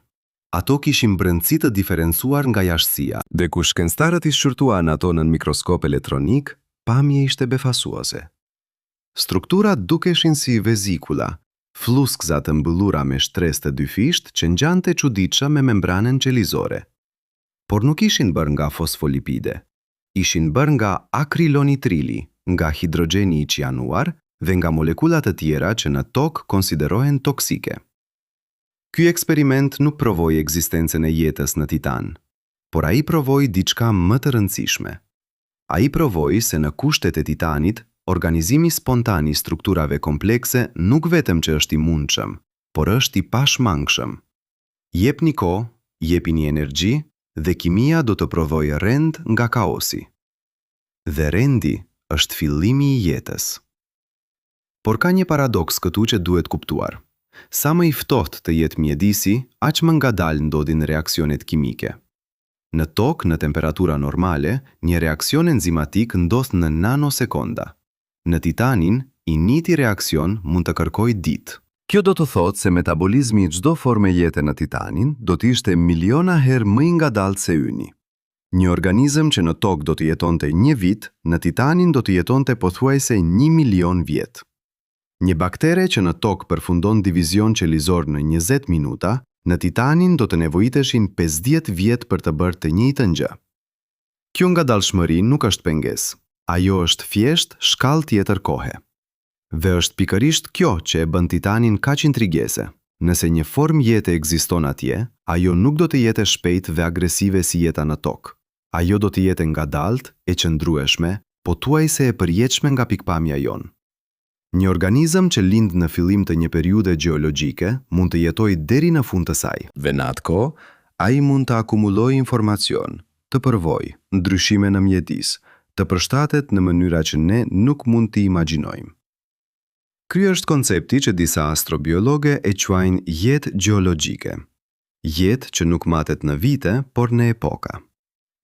Ato kishin brendësi të diferencuar nga jashtësia. Dhe kur shkencëtarët i shqyrtuan ato në mikroskop elektronik, pamja ishte befasuese. Strukturat dukeshin si vezikula, fluskëza të mbyllura me shtresë të dyfisht që ngjante çuditshëm me membranën qelizore. Por nuk ishin bërë nga fosfolipide. Ishin bërë nga akrilonitrili, nga hidrogjeni i cianuar dhe nga molekulat të tjera që në tokë konsiderohen toksike. Ky eksperiment nuk provoi ekzistencën e jetës në Titan, por ai provoi diçka më të rëndësishme. Ai provoi se në kushtet e Titanit, organizimi spontan i strukturave komplekse nuk vetëm që është i mundshëm, por është i pashmangshëm. Jepni kohë, jepini energji dhe kimia do të provojë rend nga kaosi. Dhe rendi është fillimi i jetës. Por ka një paradoks këtu që duhet kuptuar. Sa më i ftohtë të jetë mjedisi, aq më ngadalë ndodhin reaksionet kimike. Në tokë, në temperatura normale, një reakcion enzimatik ndodh në nanosekonda. Në Titanin, i njëjti reakcion mund të kërkojë ditë. Kjo do të thotë se metabolizmi i çdo forme jete në Titanin do të ishte miliona herë më i ngadaltë se yni. Një organizëm që në tokë do të jetonte 1 vit, në Titanin do të jetonte pothuajse 1 milion vjet. Një baktere që në tokë përfundon divizion qelizor në 20 minuta, në Titanin do të nevojiteshin 50 vjet për të bërë të njëjtën gjë. Kjo ngadalshmëri nuk është pengesë. Ajo është thjesht shkallë tjetër kohe. Dhe është pikërisht kjo që e bën Titanin kaq intrigese. Nëse një formë jete ekziston atje, ajo nuk do të jetë shpejt dhe agresive si jeta në tokë. Ajo do të jetë ngadalt, e qëndrueshme, pothuajse e përjetshme nga pikpamja jonë. Një organizëm që lind në fillim të një periudhe gjeologjike mund të jetojë deri në fund të saj. Dhe në atë kohë, ai mund të akumulojë informacion, të përvojë, ndryshime në mjedis, të përshtatet në mënyra që ne nuk mund t'i imagjinojmë. Ky është koncepti që disa astrobiologe e quajnë jetë gjeologjike. Jetë që nuk matet në vite, por në epoka.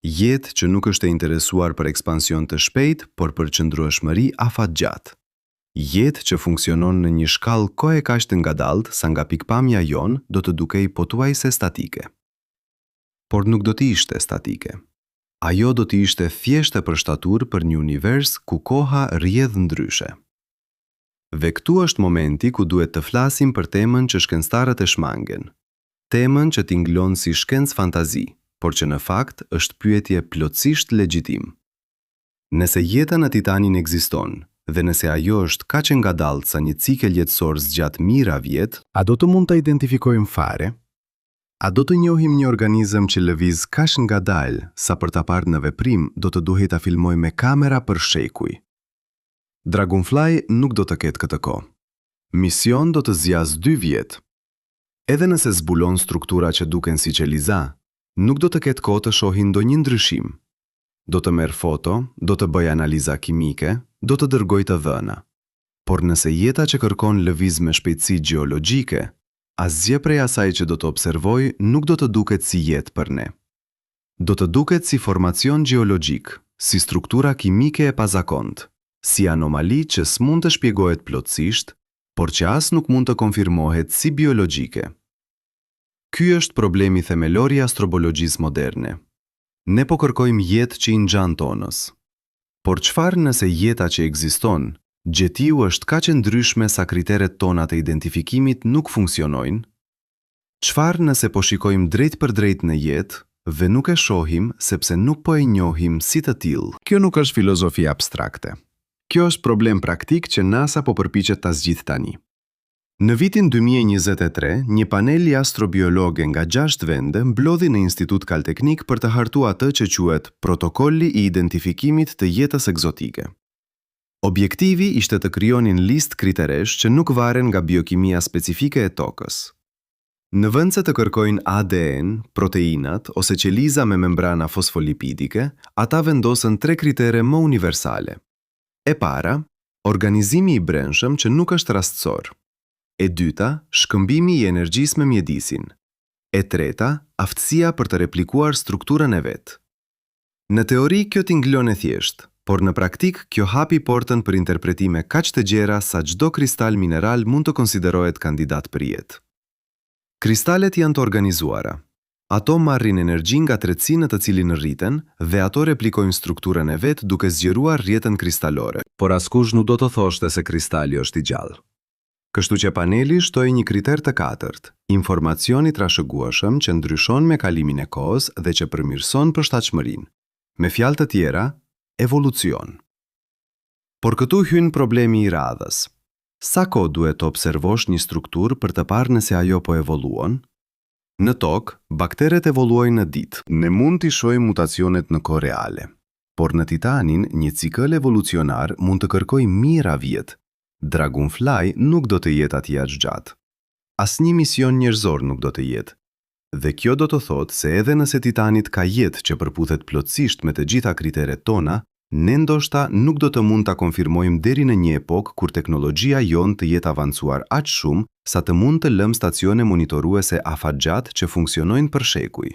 Jetë që nuk është e interesuar për ekspansion të shpejt, por për qëndrueshmëri afatgjatë. Jetë që funksionon në një shkallë kohë kaq të ngadaltë sa nga pikpamja jon do të dukej pothuajse statike. Por nuk do të ishte statike. Ajo do të ishte thjesht e përshtatur për një univers ku koha rrjedh ndryshe. Dhe këtu është momenti ku duhet të flasim për temën që shkencëtarët e shmangen. Temën që tinglon si shkencë fantazi, por që në fakt është pyetje plotësisht legjitim. Nëse jeta në Titanin ekziston, dhe nëse ajo është kaq e ngadaltë sa një cikël jetësor zgjat mijëra vjet, a do të mund ta identifikojmë fare? A do të njohim një organizëm që lëviz kaq ngadalë sa për ta parë në veprim do të duhej ta filmoj me kamera për shekuj? Dragonfly nuk do të ketë këtë kohë. Mision do të zjas 2 vjet. Edhe nëse zbulon struktura që duken si qeliza, nuk do të ketë kohë të shohin ndonjë ndryshim. Do të merr foto, do të bëj analiza kimike, do të dërgoj të dhëna. Por nëse jeta që kërkon lëviz me shpejtësi gjeologjike, asgjë prej asaj që do të observoj nuk do të duket si jetë për ne. Do të duket si formacion gjeologjik, si struktura kimike e pazakontë, si anomali që s'mund të shpjegohet plotësisht, por që as nuk mund të konfirmohet si biologjike. Ky është problemi themelor i astrobologjisë moderne. Ne po kërkojmë jetë që i ngjan tonës. Por çfarë nëse jeta që ekziston, gjetiu është kaq e ndryshme sa kriteret tona të identifikimit nuk funksionojnë? Çfarë nëse po shikojmë drejt për drejt në jetë dhe nuk e shohim sepse nuk po e njohim si të tillë? Kjo nuk është filozofi abstrakte. Kjo është problem praktik që NASA po përpiqet ta zgjidhë tani. Në vitin 2023, një panel astrobiologe nga 6 vende mblodhi në Institut Kalteknik për të hartuar atë që quhet Protokolli i identifikimit të jetës egzotike. Objektivi ishte të krijonin listë kriteresh që nuk varen nga biokimia specifike e tokës. Në vend se të kërkojnë ADN, proteinat ose qeliza me membrana fosfolipidike, ata vendosën 3 kritere më universale. E para, organizimi i brendshëm që nuk është rastësor. E dyta, shkëmbimi i energjisë me mjedisin. E treta, aftësia për të replikuar strukturën e vet. Në teori kjo tingëllon e thjesht, por në praktik kjo hapi portën për interpretime kaq të gjera sa çdo kristal mineral mund të konsiderohet kandidat për jetë. Kristalet janë të organizuara. Ato marrin energji nga tretësi në të cilin rriten dhe ato replikojnë strukturën e vet duke zgjeruar rrjetën kristalore. Por askush nuk do të thoshte se kristali është i gjallë. Kështu që paneli shtoi një kriter të katërt, informacioni trashëgueshëm që ndryshon me kalimin e kohës dhe që përmirëson përshtatshmërinë. Me fjalë të tjera, evolucion. Por këtu hyn problemi i radhës. Sa kohë duhet të observosh një strukturë për të parë nëse ajo po evoluon? Në tokë, bakteret evoluojnë në ditë. Ne mund t'i shohim mutacionet në kohë reale. Por në Titanin, një cikël evolucionar mund të kërkojë mijëra vjet. Dragonfly nuk do të jetë atje aq gjatë. Asnjë mision njerëzor nuk do të jetë. Dhe kjo do të thotë se edhe nëse Titanit ka jetë që përputhet plotësisht me të gjitha kriteret tona, ne ndoshta nuk do të mund ta konfirmojmë deri në një epokë kur teknologjia jonë të jetë avancuar aq shumë sa të mund të lëm stacione monitoruese afatgjat që funksionojnë për shekuj.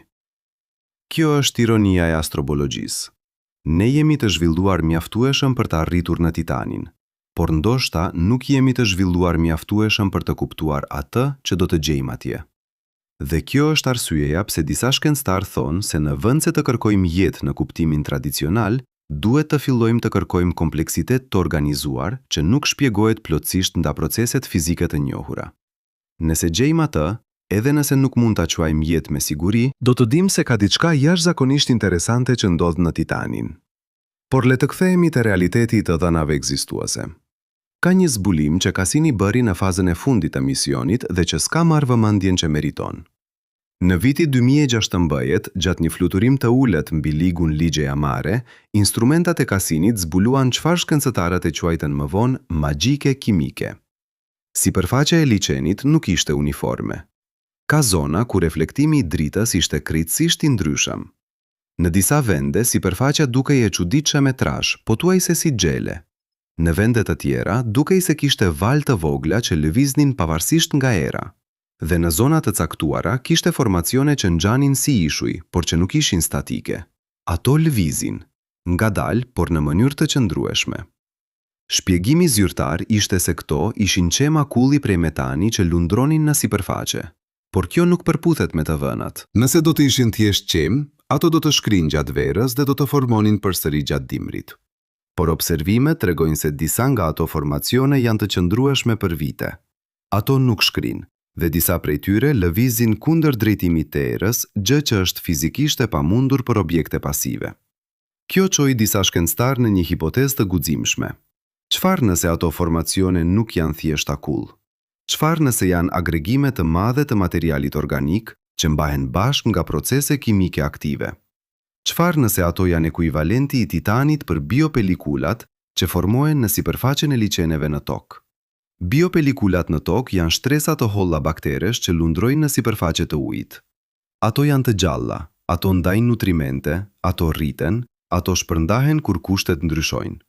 Kjo është ironia e astrobologjisë. Ne jemi të zhvilluar mjaftueshëm për të arritur në Titanin, por ndoshta nuk jemi të zhvilluar mjaftueshëm për të kuptuar atë që do të gjejmë atje. Dhe kjo është arsyeja pse disa shkencëtar thonë se në vend se të kërkojmë jetë në kuptimin tradicional, duhet të fillojmë të kërkojmë kompleksitet të organizuar që nuk shpjegohet plotësisht nga proceset fizike të njohura. Nëse gjejmë atë, edhe nëse nuk mund ta quajmë jetë me siguri, do të dimë se ka diçka jashtëzakonisht interesante që ndodh në Titanin. Por le të kthehemi te realiteti i të dhënave ekzistuese. Ka një zbulim që Cassini bëri në fazën e fundit të misionit dhe që s'ka marrë vëmendjen që meriton. Në vitin 2016, gjatë një fluturim të ulët mbi ligun Ligeia Mare, instrumentat e Cassinit zbuluan çfarë shkencëtarët e quajtën më vonë magjike kimike. Sipërfaqja e liçenit nuk ishte uniforme. Ka zona ku reflektimi i dritës ishte krejtësisht i ndryshëm. Në disa vende, sipërfaqja dukej e çuditshme me trash, pothuajse si xhele. Në vende të tjera, dukej se kishte valë të vogla që lëviznin pavarësisht nga era. Dhe në zona të caktuara kishte formacione që ngjanin si ishuj, por që nuk ishin statike. Ato lëvizin, ngadalë, por në mënyrë të qëndrueshme. Shpjegimi zyrtar ishte se këto ishin qema kulli prej metani që lundronin në sipërfaqe, por kjo nuk përputhet me të vënat. Nëse do të ishin thjesht qemë, ato do të shkrinë gjatë verës dhe do të formonin përsëri gjatë dimrit. Por observimet tregojnë se disa nga ato formacione janë të qëndrueshme për vite. Ato nuk shkrinë, dhe disa prej tyre lëvizin kundër drejtimit të erës, gjë që është fizikisht e pamundur për objekte pasive. Kjo çoi disa shkencëtar në një hipotezë të guximshme. Çfarë nëse ato formacione nuk janë thjesht akull? Çfarë nëse janë agregime të madhe të materialit organik që mbahen bashkë nga procese kimike aktive? Çfarë nëse ato janë ekuivalenti i Titanit për biopelikulat që formohen në sipërfaqen e liçeneve në tokë? Biopelikulat në tokë janë shtresa të holla bakteresh që lundrojnë në sipërfaqe të ujit. Ato janë të gjalla, ato ndajnë nutrimente, ato rriten, ato shpërndahen kur kushtet ndryshojnë.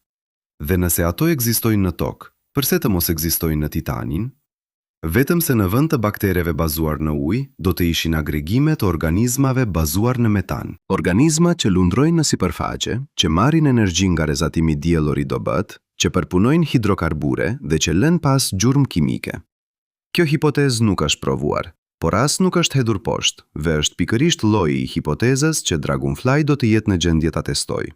Dhe nëse ato ekzistojnë në tokë, pse të mos ekzistojnë në Titanin? Vetëm se në vend të baktereve bazuar në ujë, do të ishin agregime të organizmave bazuar në metan. Organizma që lundrojnë në sipërfaqe, që marrin energji nga rezatimi diellori dobët, që përpunojnë hidrokarbure dhe që lënë pas gjurmë kimike. Kjo hipotezë nuk është provuar, por as nuk është hedhur poshtë, dhe është pikërisht lloji i hipotezës që Dragonfly do të jetë në gjendje ta testojë.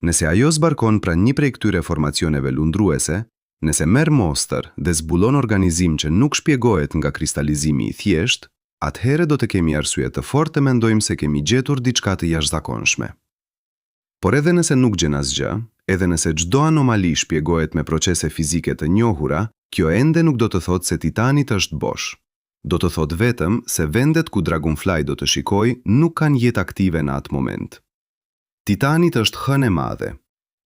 Nëse ajo zbarkon pranë një prej këtyre formacioneve lundruese, nëse merr mostër dhe zbulon organizim që nuk shpjegohet nga kristalizimi i thjesht, atëherë do të kemi arsye të fortë të mendojmë se kemi gjetur diçka të jashtëzakonshme. Por edhe nëse nuk gjen asgjë, edhe nëse çdo anomali shpjegohet me procese fizike të njohura, kjo ende nuk do të thotë se Titanit është bosh. Do të thotë vetëm se vendet ku Dragonfly do të shikojë nuk kanë jetë aktive në atë moment. Titanit është hënë e madhe.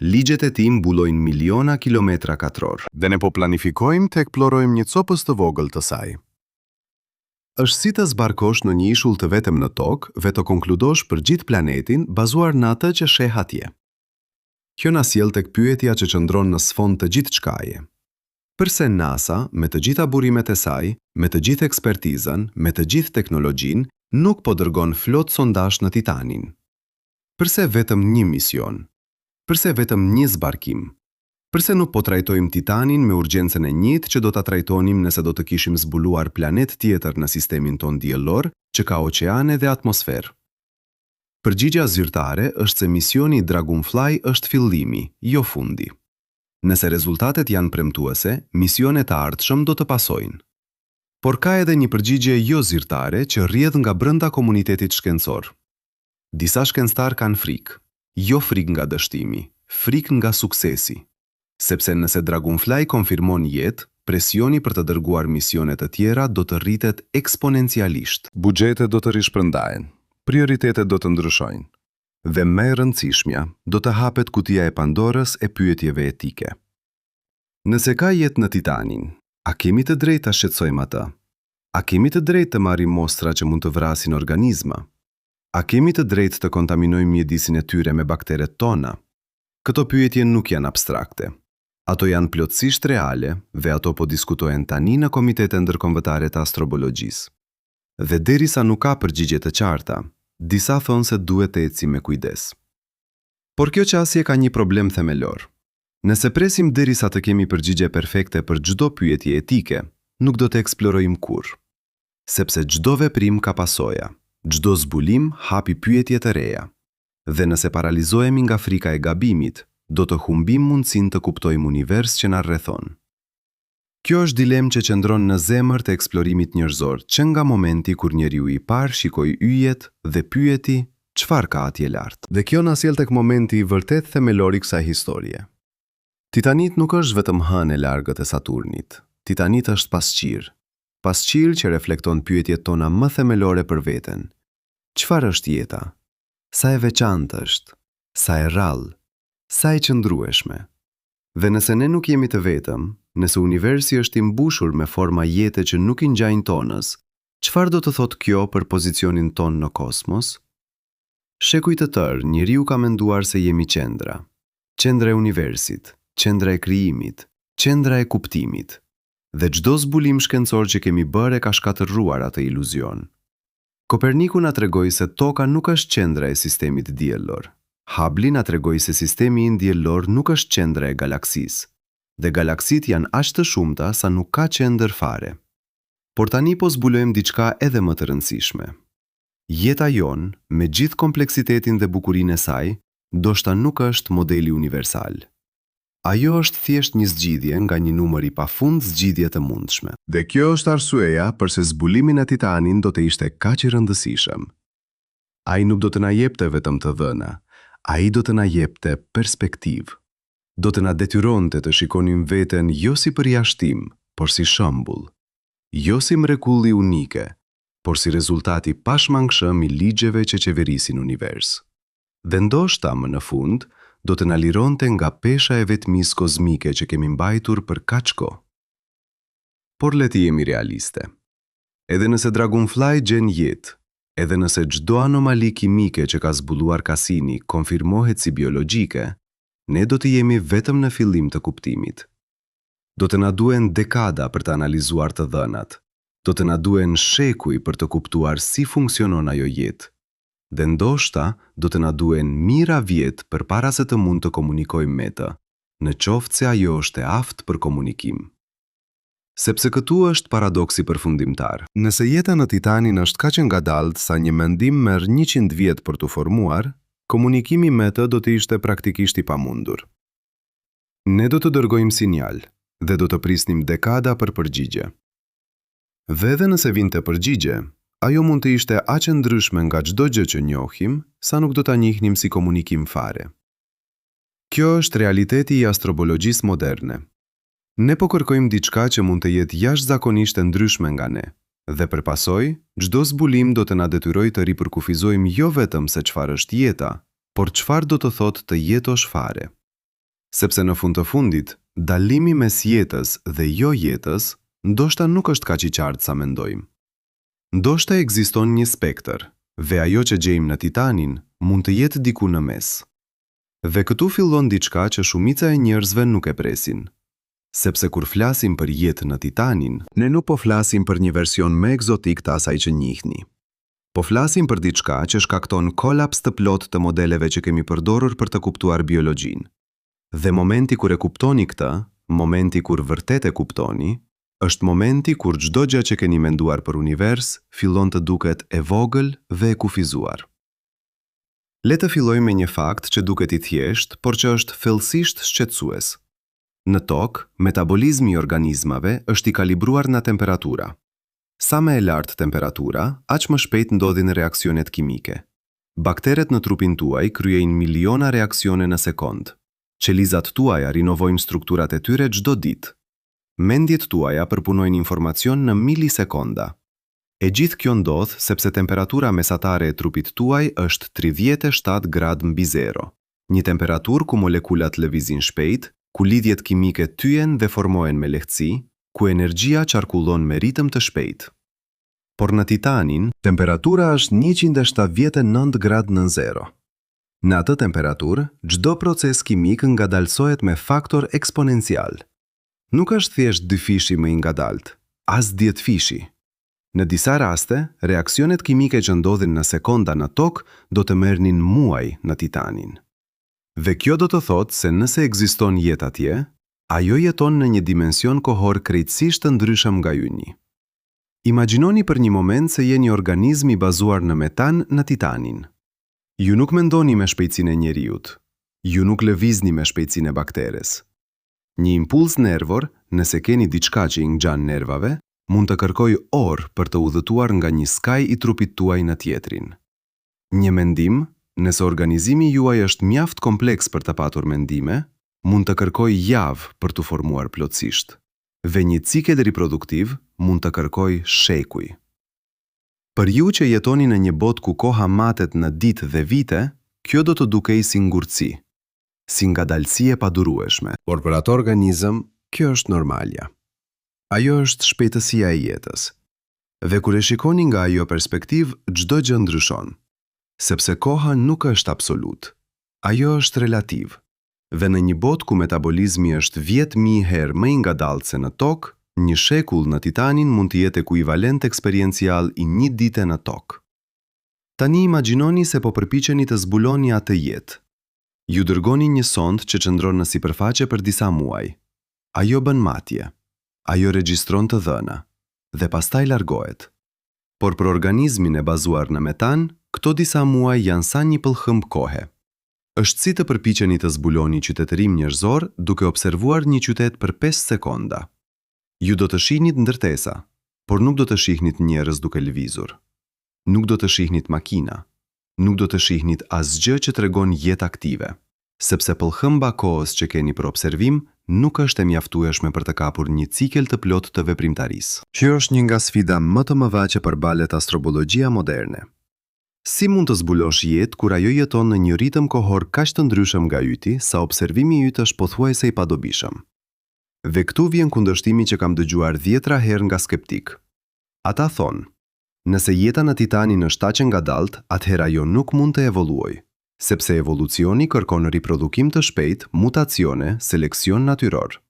Ligjet e tij mbulojnë miliona kilometra katror. Dhe ne po planifikojmë të eksplorojmë një copës të vogël të saj. Është si të zbarkosh në një ishull të vetëm në tokë dhe të konkludosh për gjithë planetin bazuar në atë që sheh atje. Kjo na sjell tek pyetja që qëndron në sfond të gjithë çkaje. Përse NASA, me të gjitha burimet e saj, me të gjithë ekspertizën, me të gjithë teknologjinë, nuk po dërgon flot sondazh në Titanin? Përse vetëm një mision? Përse vetëm një zbarkim? Përse nuk po trajtojmë Titanin me urgjencën e njëjtë që do ta trajtonim nëse do të kishim zbuluar planet tjetër në sistemin ton diellor, që ka oqeane dhe atmosferë? Përgjigjja zyrtare është se misioni Dragonfly është fillimi, jo fundi. Nëse rezultatet janë premtuese, misionet e ardhshëm do të pasojnë. Por ka edhe një përgjigje jo zyrtare që rrjedh nga brenda komunitetit shkencor. Disa shkencëtar kanë frikë, jo frikë nga dështimi, frikë nga suksesi. Sepse nëse Dragonfly konfirmon jetë, presioni për të dërguar misione të tjera do të rritet eksponencialisht. Buxhetet do të rishpërndahen, prioritetet do të ndryshojnë. Dhe më e rëndësishmja, do të hapet kutia e Pandorës e pyetjeve etike. Nëse ka jetë në Titanin, a kemi të drejtë ta shqetësojmë atë? A kemi të drejtë të marrim mostra që mund të vrasin organizma? A kemi të drejtë të kontaminojmë mjedisin e tyre me bakteret tona? Këto pyetje nuk janë abstrakte. Ato janë plotësisht reale dhe ato po diskutohen tani në Komitetet Ndërkombëtare të Astrobologjisë. Dhe derisa nuk ka përgjigje të qarta, disa thonë se duhet të ecim me kujdes. Por kjo qasje ka një problem themelor. Nëse presim derisa të kemi përgjigje perfekte për çdo pyetje etike, nuk do të eksplorojmë kurrë. Sepse çdo veprim ka pasoja, çdo zbulim hapi pyetje të reja. Dhe nëse paralizohemi nga frika e gabimit, do të humbim mundësinë të kuptojmë univers që na rrethon. Kjo është dilemë që qëndron në zemër të eksplorimit njerëzor, që nga momenti kur njeriu i parë shikoi yjet dhe pyeti çfarë ka atje lart. Dhe kjo na sjell tek momenti i vërtet themelor i kësaj historie. Titanit nuk është vetëm hënë e largët e Saturnit. Titanit është pasqyrë. Pasqyrë që reflekton pyetjet tona më themelore për veten. Çfarë është jeta? Sa e veçantë është? Sa e rrallë? Sa e qëndrueshme? Dhe nëse ne nuk jemi të vetëm, nëse universi është i mbushur me forma jete që nuk i ngjajnë tonës, çfarë do të thotë kjo për pozicionin ton në kosmos? Shekuj të tërë, njeriu ka menduar se jemi qendra. Qendra e universit, qendra e krijimit, qendra e kuptimit. Dhe çdo zbulim shkencor që kemi bërë ka shkatërruar atë iluzion. Koperniku na tregoi se toka nuk është qendra e sistemit diellor. Hubble na tregoi se sistemi diellor nuk është qendra e galaksisë. Dhe galaksit janë aq të shumta sa nuk ka qendër fare. Por tani po zbulojmë diçka edhe më të rëndësishme. Jeta jon, me gjithë kompleksitetin dhe bukurinë e saj, ndoshta nuk është modeli universal. Ajo është thjesht një zgjidhje nga një numër i pafund zgjidhje të mundshme. Dhe kjo është arsyeja përse zbulimi në Titanin do të ishte kaq i rëndësishëm. Ai nuk do të na jepte vetëm të dhëna, ai do të na jepte perspektivë. Do të na detyronte të shikonim veten jo si përjashtim, por si shembull, jo si mrekulli unike, por si rezultati pashmangshëm i ligjeve që qeverisin univers. Dhe ndoshta më në fund, do të na lironte nga pesha e vetmisë kozmike që kemi mbajtur për kaq kohë. Por le të jemi realiste. Edhe nëse Dragonfly gjen jetë, edhe nëse çdo anomali kimike që ka zbuluar Cassini konfirmohet si biologjike, ne do të jemi vetëm në fillim të kuptimit. Do të na duhen dekada për të analizuar të dhënat. Do të na duhen shekuj për të kuptuar si funksionon ajo jetë. Dhe ndoshta do të na duhen mijëra vjet përpara se të mund të komunikojmë me të, në qoftë se ajo është e aftë për komunikim. Sepse këtu është paradoksi përfundimtar. Nëse jeta në Titanin është kaq e ngadaltë sa një mendim merr 100 vjet për t'u formuar, komunikimi me të do të ishte praktikisht i pamundur. Ne do të dërgojmë sinjal dhe do të prisnim dekada për përgjigje. Dhe edhe nëse vinte përgjigje, ajo mund të ishte aq e ndryshme nga çdo gjë që njohim, sa nuk do ta njihnim si komunikim fare. Kjo është realiteti i astrobologjisë moderne. Ne po kërkojmë diçka që mund të jetë jashtëzakonisht e ndryshme nga ne, dhe përpasoj, çdo zbulim do të na detyrojë të ripërkufizojmë jo vetëm se çfarë është jeta, por çfarë do të thotë të jetosh fare. Sepse në fund të fundit, dallimi mes jetës dhe jo jetës ndoshta nuk është kaq i qartë sa mendojmë. Ndoshta ekziston një spektër, dhe ajo që gjejmë në Titanin mund të jetë diku në mes. Dhe këtu fillon diçka që shumica e njerëzve nuk e presin. Sepse kur flasim për jetë në Titanin, ne nuk po flasim për një version më egzotik të asaj që njihni. Po flasim për diçka që shkakton kolaps të plot të modeleve që kemi përdorur për të kuptuar biologjinë. Dhe momenti kur e kuptoni këtë, momenti kur vërtet e kuptoni, është momenti kur çdo gjë që keni menduar për univers fillon të duket e vogël dhe e kufizuar. Le të fillojmë me një fakt që duket i thjesht, por që është thellësisht shqetësues. Në tokë, metabolizmi i organizmave është i kalibruar nga temperatura. Sa më e lartë temperatura, aq më shpejt ndodhin reaksionet kimike. Bakteret në trupin tuaj kryejnë miliona reaksione në sekond. Qelizat tuaja rinovojnë strukturat e tyre çdo ditë. Mendjet tuaja përpunojnë informacion në milisekonda. E gjithë kjo ndodh sepse temperatura mesatare e trupit tuaj është 37 gradë mbi zero. Një temperaturë ku molekulat lëvizin shpejt, ku lidhjet kimike tyen dhe formohen me lehtësi, ku energjia qarkullon me ritëm të shpejt. Por në Titanin, temperatura është 179 gradë nën zero. Në atë temperaturë, çdo proces kimik ngadalsohet me faktor eksponencial. Nuk është thjesht 2 fishi më i ngadalt, as 10 fishi. Në disa raste, reaksionet kimike që ndodhin në sekonda në tokë do të merrnin muaj në Titanin. Dhe kjo do të thotë se nëse ekziston jetë atje, ajo jeton në një dimension kohor krejtësisht të ndryshëm nga yni. Imagjinoni për një moment se jeni organizm i bazuar në metan në Titanin. Ju nuk mendoni me shpejtësinë e njeriut. Ju nuk lëvizni me shpejtësinë e bakteres. Një impuls nervor, nëse keni diçka që i ngjan nervave, mund të kërkoj orë për të udhëtuar nga një skaj i trupit tuaj në tjetrin. Një mendim, nëse organizimi juaj është mjaft kompleks për të patur mendime, mund të kërkoj javë për të formuar plotësisht. Dhe një cikel riproduktiv mund të kërkoj shekuj. Për ju që jetoni në një botë ku koha matet në ditë dhe vite, kjo do të dukej si ngurtësi, si ngadalësi e padurueshme. Por për atë organizëm, kjo është normalja. Ajo është shpejtësia e jetës. Dhe kur e shikoni nga ajo perspektiv, çdo gjë ndryshon. Sepse koha nuk është absolut. Ajo është relativ. Dhe në një botë ku metabolizmi është 10.000 herë më i ngadaltë se në tokë, një shekull në Titanin mund të jetë ekuivalent eksperiencial i një dite në tokë. Tani imagjinoni se po përpiqeni të zbuloni atë jetë. Ju dërgoni një sond që qëndron në sipërfaqe për disa muaj. Ajo bën matje. Ajo regjistron të dhëna, dhe pastaj largohet. Por për organizmin e bazuar në metan, këto disa muaj janë sa një pëllhëmb kohe. Është si të përpiqeni të zbuloni qytetërim njerëzor duke observuar një qytet për 5 sekonda. Ju do të shihnit ndërtesa, por nuk do të shihnit njerëz duke lëvizur. Nuk do të shihnit makina. Nuk do të shihnit asgjë që tregon jetë aktive, sepse pëllhëmba kohës që keni për observim nuk është e mjaftueshme për të kapur një cikel të plot të veprimtarisë. Kjo është një nga sfida më të mëdha që përballet astrobologjia moderne. Si mund të zbulosh jetë kur ajo jeton në një ritëm kohor kaq të ndryshëm nga yti, sa observimi yt është pothuajse i padobishëm? Dhe këtu vjen kundërshtimi që kam dëgjuar 10 herë nga skeptik. Ata thonë, nëse jeta në Titanin është aq e ngadaltë, atëherë ajo nuk mund të evoluojë, sepse evolucioni kërkon riprodukim të shpejt, mutacione, seleksion natyror.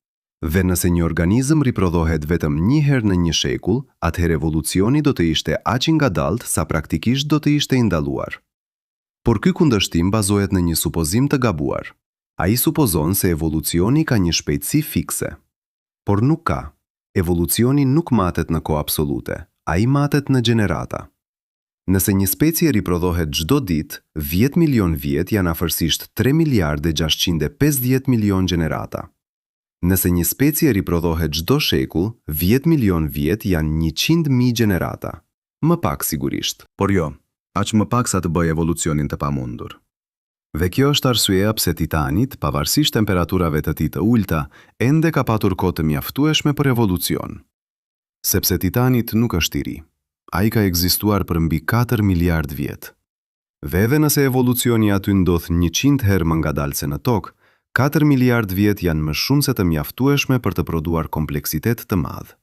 Dhe nëse një organizëm riprodhohet vetëm një herë në një shekull, atëherë evolucioni do të ishte aq i ngadaltë sa praktikisht do të ishte i ndaluar. Por ky kundërshtim bazohet në një supozim të gabuar. Ai supozon se evolucioni ka një shpejtësi fikse. Por nuk ka. Evolucioni nuk matet në kohë absolute, ai matet në gjenerata. Nëse një specie riprodhohet çdo ditë, 10 milion vjet janë afërsisht 3 miliardë 650 milion gjenerata. Nëse një specie riprodhohet çdo shekull, 10 milion vjet janë 100.000 gjenerata. Më pak sigurisht, por jo, aq më pak sa të bëj evolucionin të pamundur. Dhe kjo është arsyeja pse Titanit, pavarësisht temperaturave të tij të ulta, ende ka patur kohë të mjaftueshme për evolucion. Sepse Titanit nuk është i ri. Ai ka ekzistuar për mbi 4 miliard vjet. Dhe edhe nëse evolucioni aty ndodh 100 herë më ngadalë se në tokë, 4 miliard vjet janë më shumë se të mjaftueshme për të prodhuar kompleksitet të madh.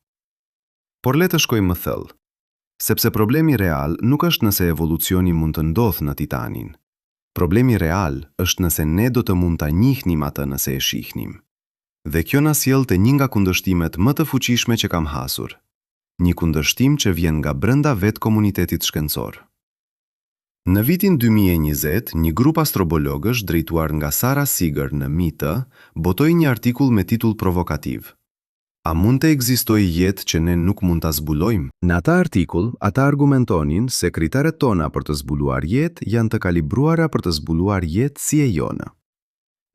Por le të shkojmë më thellë, sepse problemi real nuk është nëse evolucioni mund të ndodhë në Titanin. Problemi real është nëse ne do të mund ta njihnim atë nëse e shihnim. Dhe kjo na sjell te një nga kundërshtimet më të fuqishme që kam hasur. Një kundërshtim që vjen nga brenda vetë komunitetit shkencor. Në vitin 2020, një grup astrobiologësh drejtuar nga Sara Seager në MIT botoi një artikull me titull provokativ. A mund të ekzistojë jetë që ne nuk mund ta zbulojmë? Në atë artikull, ata argumentonin se kriteret tona për të zbuluar jetë janë të kalibruara për të zbuluar jetë si e jonë.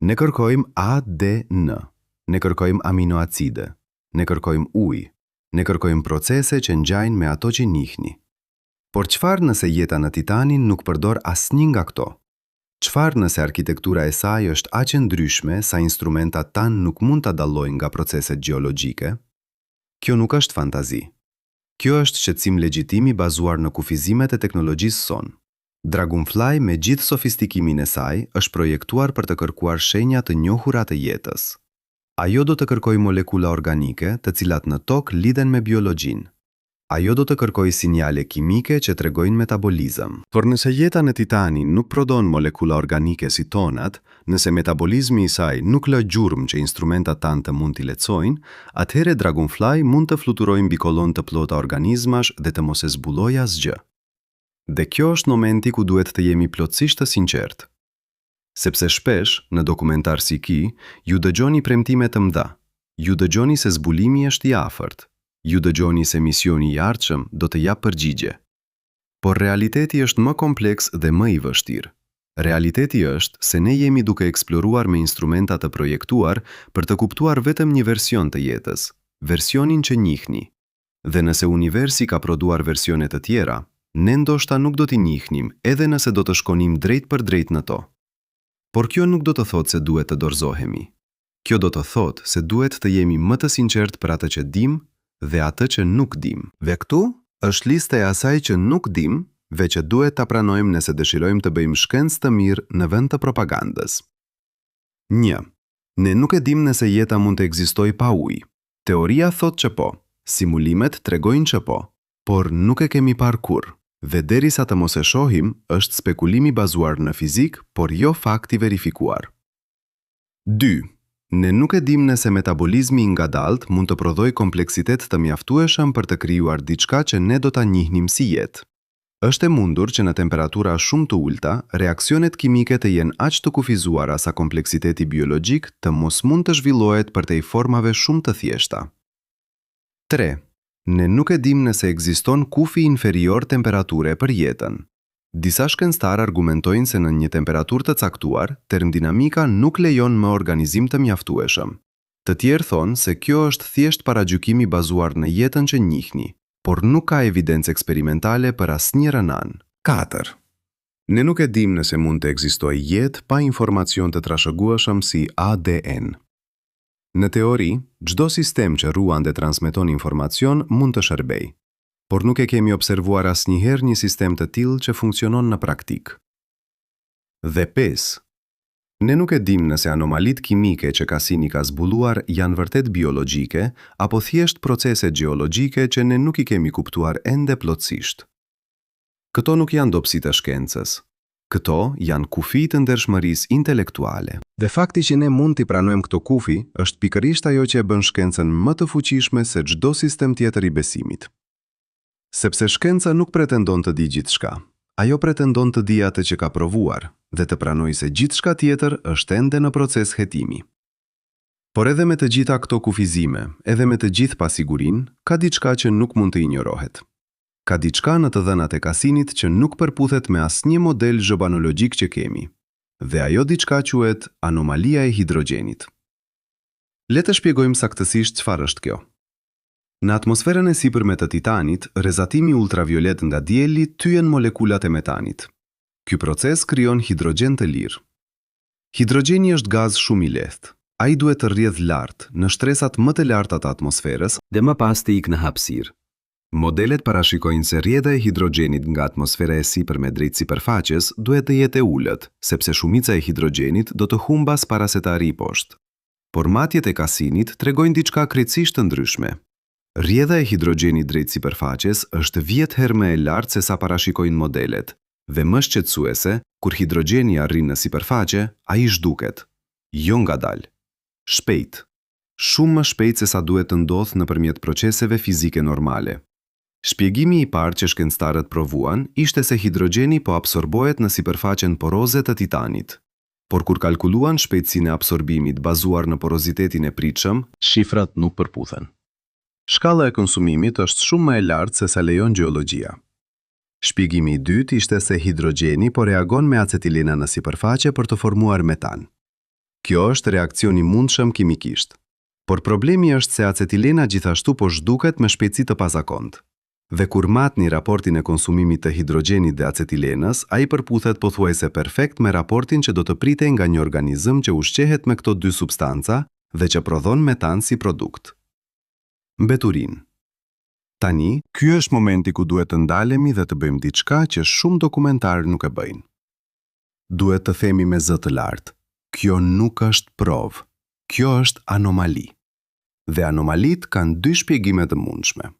Ne kërkojmë ADN, ne kërkojmë aminoacide, ne kërkojmë ujë, ne kërkojmë procese që ngjajnë me ato që njihni. Por çfarë nëse jeta në Titanin nuk përdor asnjë nga këto? Çfarë nëse arkitektura e saj është aq e ndryshme sa instrumentat tanë nuk mund ta dallojnë nga proceset gjeologjike? Kjo nuk është fantazi. Kjo është shqetësim legjitimi bazuar në kufizimet e teknologjisë sonë. Dragonfly me gjithë sofistikimin e saj është projektuar për të kërkuar shenja të njohura të jetës. Ajo do të kërkojë molekula organike, të cilat në tokë lidhen me biologjinë. Ajo do të kërkojë sinjale kimike që tregojnë metabolizëm. Por nëse jeta në Titanin nuk prodhon molekula organike si tonat, nëse metabolizmi i saj nuk lë gjurmë që instrumentat tanë të mund t'i lexojnë, atëherë Dragonfly mund të fluturojë mbi kolon të plota organizmash dhe të mos e zbulojë asgjë. Dhe kjo është momenti ku duhet të jemi plotësisht të sinqertë. Sepse shpesh, në dokumentar si ky, ju dëgjoni premtime të mëdha, ju dëgjoni se zbulimi është i afërt, ju dëgjoni se misioni i ardhshëm do të jap përgjigje. Por realiteti është më kompleks dhe më i vështirë. Realiteti është se ne jemi duke eksploruar me instrumenta të projektuar për të kuptuar vetëm një version të jetës, versionin që njihni. Dhe nëse universi ka prodhuar versione të tjera, ne ndoshta nuk do t'i njihnim edhe nëse do të shkonim drejt për drejt në to. Por kjo nuk do të thotë se duhet të dorëzohemi. Kjo do të thotë se duhet të jemi më të sinqertë për atë që dim dhe atë që nuk dim. Dhe këtu është lista e asaj që nuk dim, ve që duhet ta pranojmë nëse dëshirojmë të bëjmë shkencë të mirë në vend të propagandës. 1. Ne nuk e dim nëse jeta mund të ekzistojë pa ujë. Teoria thotë që po, simulimet tregojnë që po, por nuk e kemi parë kurrë. Dhe derisa të mos e shohim, është spekulimi bazuar në fizik, por jo fakti verifikuar. 2. Ne nuk e dim nëse metabolizmi i ngadalt mund të prodhojë kompleksitet të mjaftueshëm për të krijuar diçka që ne do ta njihnim si jetë. Është e mundur që në temperatura shumë të ulta, reaksionet kimike të jenë aq të kufizuara sa kompleksiteti biologjik të mos mund të zhvillohet përtej formave shumë të thjeshta. 3. Ne nuk e dim nëse ekziston kufi inferior temperature për jetën. Disa shkencëtarë argumentojnë se në një temperaturë të caktuar, termodinamika nuk lejon më organizim të mjaftueshëm. Të tjerë thonë se kjo është thjesht paragjykimi bazuar në jetën që njihni, por nuk ka evidencë eksperimentale për asnjë rënë. 4. Ne nuk e dim nëse mund të ekzistojë jetë pa informacion të trashëgueshëm si ADN. Në teori, çdo sistem që ruan dhe transmeton informacion mund të shërbejë, por nuk e kemi observuar asnjëherë një sistem të tillë që funksionon në praktik. Dhe 5. Ne nuk e dim nëse anomalitë kimike që Cassini ka zbuluar janë vërtet biologjike apo thjesht procese gjeologjike që ne nuk i kemi kuptuar ende plotësisht. Këto nuk janë dobësi të shkencës. Këto janë kufi të ndershmërisë intelektuale. Dhe fakti që ne mund t'i pranojmë këto kufi është pikërisht ajo që e bën shkencën më të fuqishme se çdo sistem tjetër i besimit. Sepse shkenca nuk pretendon të di gjithçka. Ajo pretendon të di atë që ka provuar dhe të pranojë se gjithçka tjetër është ende në proces hetimi. Por edhe me të gjitha këto kufizime, edhe me të gjithë pasigurinë, ka diçka që nuk mund të injorohet. Ka diçka në të dhënat e Cassinit që nuk përputhet me asnjë model zhobanologjik që kemi. Dhe ajo diçka quhet anomalia e hidrogjenit. Le të shpjegojmë saktësisht çfarë është kjo. Në atmosferën e sipërme të Titanit, rrezatimi ultraviolet nga dielli thyen molekulat e metanit. Ky proces krijon hidrogjen të lirë. Hidrogeni është gaz shumë i lehtë. Ai duhet të rrjedh lart, në shtresat më të larta të atmosferës dhe më pas të ikë në hapësirë. Modelet parashikojnë se rrjedha e hidrogenit nga atmosfera e sipërme drejt sipërfaqes duhet të jetë e ulët, sepse shumica e hidrogenit do të humbas para se të arrijë poshtë. Por matjet e Cassinit tregojnë diçka krejtësisht të ndryshme. Rrjedha e hidrogenit drejt sipërfaqes është 10 herë më e lartë se sa parashikojnë modelet, dhe më shqetësuese, kur hidrogeni arrin në sipërfaqe, ai zhduket, jo ngadalë, shpejt, shumë më shpejt se sa duhet të ndodhë nëpërmjet proceseve fizike normale. Shpjegimi i parë që shkencëtarët provuan ishte se hidrogeni po absorbohet në sipërfaqen poroze të titanit. Por kur kalkuluan shpejtësinë e absorbimit bazuar në porozitetin e pritshëm, shifrat nuk përputhen. Shkalla e konsumimit është shumë më e lartë se sa lejon gjeologjia. Shpjegimi i dytë ishte se hidrogeni po reagon me acetilena në sipërfaqe për të formuar metan. Kjo është reakcion i mundshëm kimikisht. Por problemi është se acetilena gjithashtu po zhduket me shpejtësi të pazakontë. Dhe kur matni raportin e konsumimit të hidrogenit dhe acetilenës, ai përputhet pothuajse perfekt me raportin që do të pritej nga një organizëm që ushqehet me këto dy substanca dhe që prodhon metan si produkt. Mbeturin. Tani, ky është momenti ku duhet të ndalemi dhe të bëjmë diçka që shumë dokumentarë nuk e bëjnë. Duhet të themi me zë të lartë, kjo nuk është provë, kjo është anomali. Dhe anomalit kanë dy shpjegime të mundshme.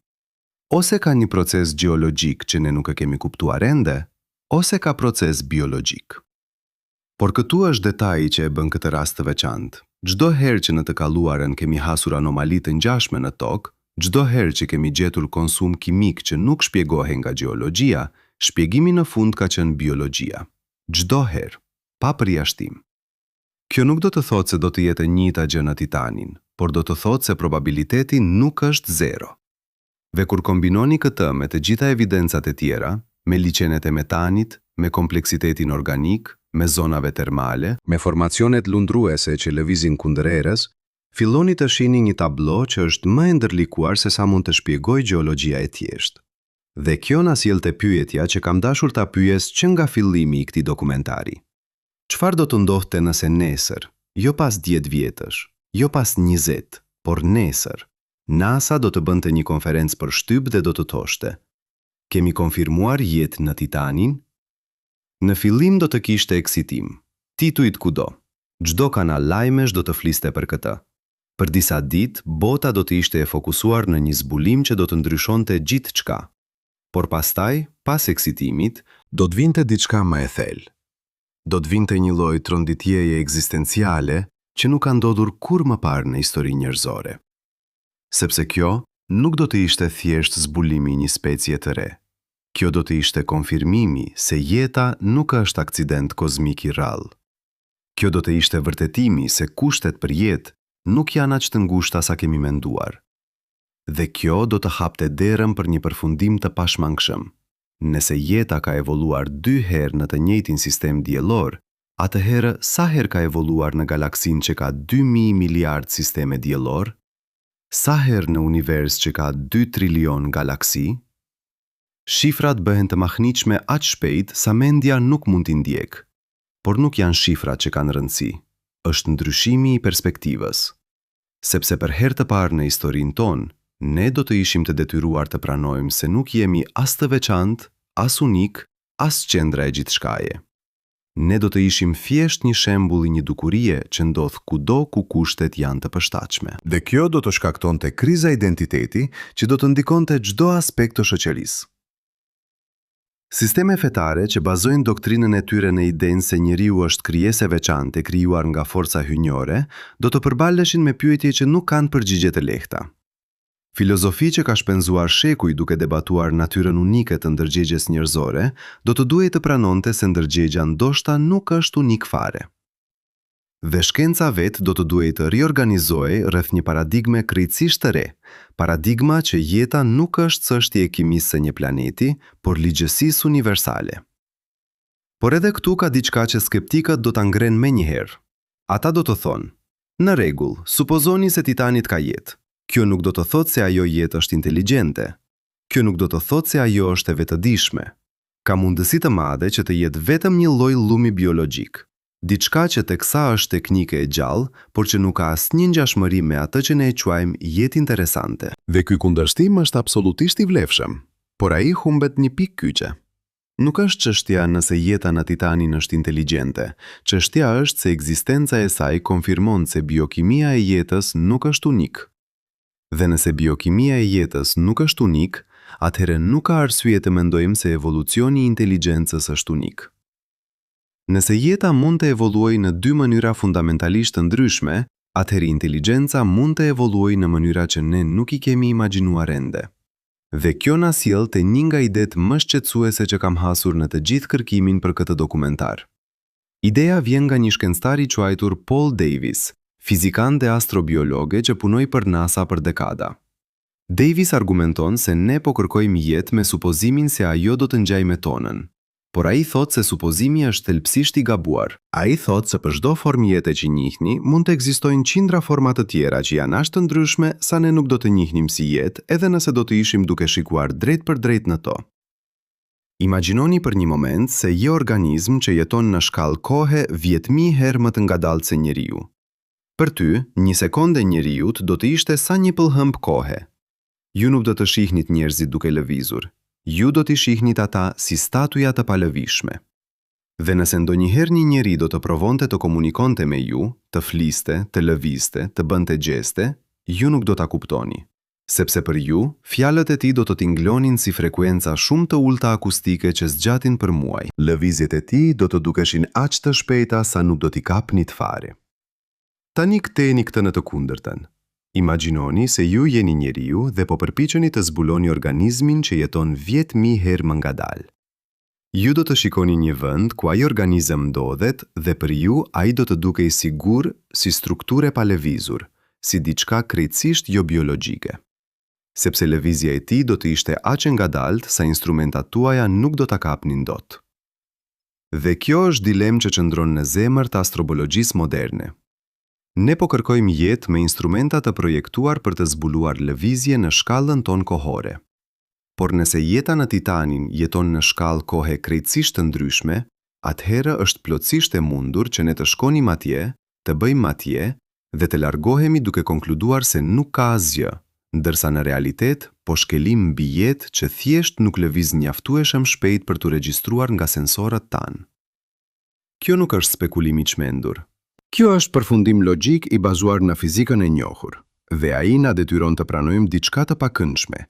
Ose ka një proces gjeologjik që ne nuk e kemi kuptuar ende, ose ka proces biologjik. Por këtu është detaji që e bën këtë rast të veçantë. Çdo herë që në të kaluarën kemi hasur anomali të ngjashme në tokë, çdo herë që kemi gjetur konsum kimik që nuk shpjegohej nga gjeologjia, shpjegimi në fund ka qenë biologjia. Çdo herë, pa përjashtim. Kjo nuk do të thotë se do të jetë e njëjta gjë në titanin, por do të thotë se probabiliteti nuk është zero. Dhe kur kombinoni këtë me të gjitha evidencat e tjera, me liçenet e metanit, me kompleksitetin organik, me zonave termale, me formacionet lundruese që lëvizin kundër erës, filloni të shihni një tablo që është më e ndërlikuar se sa mund të shpjegojë gjeologjia e thjeshtë. Dhe kjo na sjell te pyetja që kam dashur ta pyes që nga fillimi i këtij dokumentari. Çfarë do të ndodhte nëse nesër, jo pas 10 vjetësh, jo pas 20, por nesër, NASA do të bënte një konferencë për shtyp dhe do të thoshte: kemi konfirmuar jetë në Titanin? Në fillim do të kishte eksitim. Titujt kudo. Çdo kanal lajmesh do të fliste për këtë. Për disa ditë, bota do të ishte e fokusuar në një zbulim që do të ndryshonte gjithçka. Por pastaj, pas eksitimit, do të vinte diçka më e thellë. Do të vinte një lloj tronditjeje ekzistenciale që nuk ka ndodhur kurrë më parë në historinë njerëzore. Sepse kjo nuk do të ishte thjesht zbulimi i një specie të re. Kjo do të ishte konfirmimi se jeta nuk është aksident kozmik i rrallë. Kjo do të ishte vërtetimi se kushtet për jetë nuk janë aq të ngushta sa kemi menduar. Dhe kjo do të hapte derën për një përfundim të pashmangshëm. Nëse jeta ka evoluar 2 herë në të njëjtin sistem diellor, atëherë sa herë ka evoluar në galaksin që ka 2000 miliard sisteme diellor? Sa herë në univers që ka 2 trilion galaksi? Shifrat bëhen të mahniqme aq shpejt sa mendja nuk mund t'i ndjek. Por nuk janë shifrat që kanë rëndësi, është ndryshimi i perspektivës. Sepse për herë të parë në historinë tonë, ne do të ishim të detyruar të pranojmë se nuk jemi as të veçantë, as unik, as qendra e gjithçkaje. Ne do të ishim thjesht një shembull i një dukurie që ndodh kudo ku kushtet janë të përshtatshme. Dhe kjo do të shkaktonte kriza identiteti që do të ndikonte çdo aspekt të shoqërisë. Sisteme fetare që bazojnë doktrinën e tyre në idenë se njeriu është krijesë e veçantë e krijuar nga forca hyjnore, do të përballeshin me pyetje që nuk kanë përgjigje të lehta. Filozofi që ka shpenzuar shekuj duke debatuar natyrën unike të ndërgjegjes njerëzore, do të duhej të pranonte se ndërgjegja ndoshta nuk është unik fare. Dhe shkenca vetë do të duhej të riorganizohej rreth një paradigme krejtësisht të re, paradigma që jeta nuk është çështje e kimisë së një planeti, por ligjësisë universale. Por edhe këtu ka diçka që skeptikët do ta ngrenë menjëherë. Ata do të thonë: në rregull, supozoni se Titanit ka jetë. Kjo nuk do të thotë se ajo jetë është inteligjente. Kjo nuk do të thotë se ajo është e vetëdijshme. Ka mundësi të madhe që të jetë vetëm një lloj llumi biologjik. Diçka që teksa është teknike e gjallë, por që nuk ka asnjë ngjashmëri me atë që ne e quajmë jetë interesante. Dhe ky kundërshtim është absolutisht i vlefshëm, por ai humbet një pikë kyçe. Nuk është çështja nëse jeta në Titanin është inteligjente, çështja është se ekzistenca e saj konfirmon se biokimia e jetës nuk është unik. Dhe nëse biokimia e jetës nuk është unik, atëherë nuk ka arsye të mendojmë se evolucioni i inteligjencës është unik. Nëse jeta mund të evoluojë në dy mënyra fundamentalisht të ndryshme, atëherë inteligjenca mund të evoluojë në mënyra që ne nuk i kemi imagjinuar ende. Dhe kjo na sjell te një nga idetë më shqetësuese që kam hasur në të gjithë kërkimin për këtë dokumentar. Ideja vjen nga një shkencëtar i quajtur Paul Davies, fizikan dhe astrobiologe që punoi për NASA për dekada. Davies argumenton se ne po kërkojmë jetë me supozimin se ajo do të ngjajë me tonën. Por ai thotë se supozimi është thelbësisht i gabuar. Ai thotë se për çdo formë jete që njihni, mund të ekzistojnë qindra forma të tjera që janë aq të ndryshme sa ne nuk do të njihnim si jetë, edhe nëse do të ishim duke shikuar drejt për drejt në to. Imagjinoni për një moment se një organizm që jeton në shkallë kohe 10.000 herë më të ngadaltë se njeriu. Për ty, një sekondë e njeriut do të ishte sa një pëllhëmb kohe. Ju nuk do të shihnit njerëzit duke lëvizur. Ju do t'i shihnit ata si statuja të palëvishme. Dhe nëse ndonjëherë një njeri do të provonte të komunikonte me ju, të fliste, të lëvizte, të bënte gjeste, ju nuk do ta kuptoni. Sepse për ju, fjalët e tij do të tinglonin si frekuenca shumë të ulta akustike që zgjatin për muaj. Lëvizjet e tij do të dukeshin aq të shpejta sa nuk do t'i kapnit fare. Tani ktheheni këtë në të kundërtën. Imagjinoni se ju jeni njeriu dhe po përpiqeni të zbuloni organizmin që jeton 10.000 herë më ngadalë. Ju do të shikoni një vend ku ai organizëm ndodhet dhe për ju ai do të dukej sigur si strukturë pa lëvizur, si diçka krejtësisht jo biologjike. Sepse lëvizja e tij do të ishte aq e ngadaltë sa instrumentat tuaja nuk do ta kapnin dot. Dhe kjo është dilemë që qëndron në zemër të astrobologjisë moderne. Ne po kërkojmë jetë me instrumenta të projektuar për të zbuluar lëvizje në shkallën tonë kohore. Por nëse jeta në Titanin jeton në shkallë kohe krejtësisht të ndryshme, atëherë është plotësisht e mundur që ne të shkonim atje, të bëjmë atje dhe të largohemi duke konkluduar se nuk ka asgjë, ndërsa në realitet po shkelim mbi jetë që thjesht nuk lëviz mjaftueshëm shpejt për t'u regjistruar nga sensorët tanë. Kjo nuk është spekulim i çmendur. Kjo është përfundim logjik i bazuar në fizikën e njohur, dhe ai na detyron të pranojmë diçka të pakëndshme,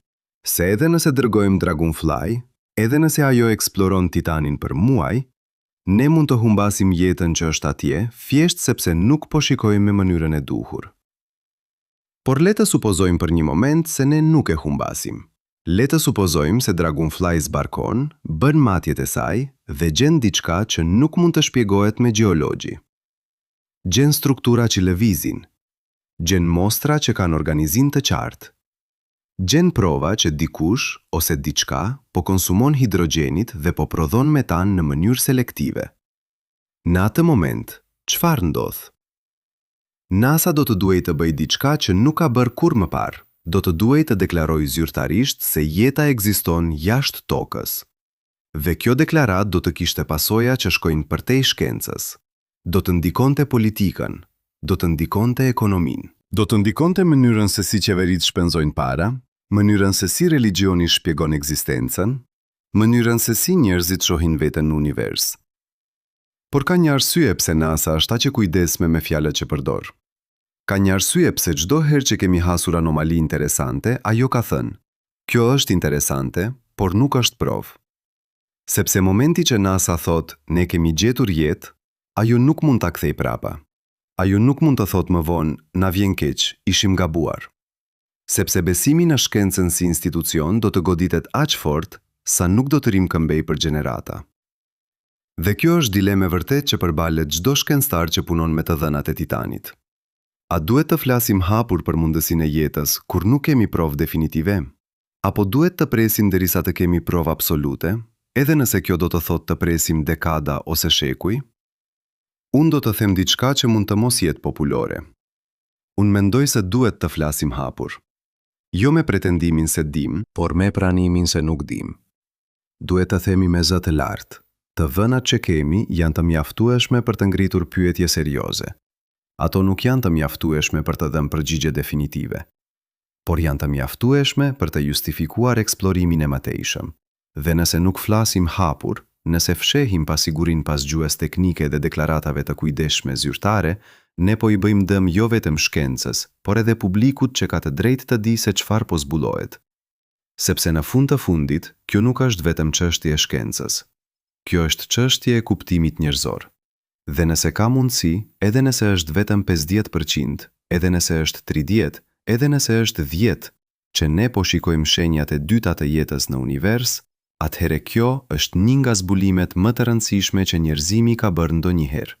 se edhe nëse dërgojmë Dragonfly, edhe nëse ajo eksploron Titanin për muaj, ne mund të humbasim jetën që është atje, thjesht sepse nuk po shikojmë me mënyrën e duhur. Por le të supozojmë për një moment se ne nuk e humbasim. Le të supozojmë se Dragonfly zbarkon, bën matjet e saj dhe gjen diçka që nuk mund të shpjegohet me gjeologji. Gjen struktura që lëvizin, gjen mostra që kanë organizim të qartë, gjen prova që dikush ose diçka po konsumon hidrogenit dhe po prodhon metan në mënyrë selektive. Në atë moment, çfarë ndodh? NASA do të duhej të bëjë diçka që nuk ka bërë kurrë më parë. Do të duhej të deklarojë zyrtarisht se jeta ekziston jashtë tokës. Dhe kjo deklarat do të kishte pasoja që shkojnë përtej shkencës. Do të ndikonte politikën, do të ndikonte ekonominë. Do të ndikonte mënyrën se si qeveritë shpenzojnë para, mënyrën se si religioni shpjegon ekzistencën, mënyrën se si njerëzit shohin veten në univers. Por ka një arsye pse NASA është aq e kujdesshme me fjalët që përdor. Ka një arsye pse çdo herë që kemi hasur anomali interesante, ajo ka thënë: "Kjo është interesante, por nuk është provë." Sepse momenti që NASA thotë, "Ne kemi gjetur jetë", ajo nuk mund ta kthej prapa. Ajo nuk mund të thotë më vonë, "Na vjen keq, ishim gabuar." Sepse besimi në shkencën si institucion do të goditet aq fort sa nuk do të rrim këmbej për gjenerata. Dhe kjo është dilemë e vërtet që përballet çdo shkencëtar që punon me të dhënat e Titanit. A duhet të flasim hapur për mundësinë e jetës kur nuk kemi provë definitive? Apo duhet të presim derisa të kemi provë absolute, edhe nëse kjo do të thotë të presim dekada ose shekuj? Unë do të them diçka që mund të mos jetë populore. Unë mendoj se duhet të flasim hapur. Jo me pretendimin se dim, por me pranimin se nuk dim. Duhet të themi me zë të lartë: Të vënat që kemi janë të mjaftueshme për të ngritur pyetje serioze. Ato nuk janë të mjaftueshme për të dhënë përgjigje definitive, por janë të mjaftueshme për të justifikuar eksplorimin e mëtejshëm. Dhe nëse nuk flasim hapur, nëse fshehim pasigurinë pas gjuhës teknike dhe deklaratave të kujdesshme zyrtare, ne po i bëjmë dëm jo vetëm shkencës, por edhe publikut që ka të drejtë të di se çfarë po zbulohet. Sepse në fund të fundit, kjo nuk është vetëm çështje e shkencës. Kjo është çështje e kuptimit njerëzor. Dhe nëse ka mundësi, edhe nëse është vetëm 50%, edhe nëse është 30%, edhe nëse është 10%, që ne po shikojmë shenjat e dyta të jetës në univers, atëhere kjo është një nga zbulimet më të rëndësishme që njerëzimi ka bërë ndonjëherë.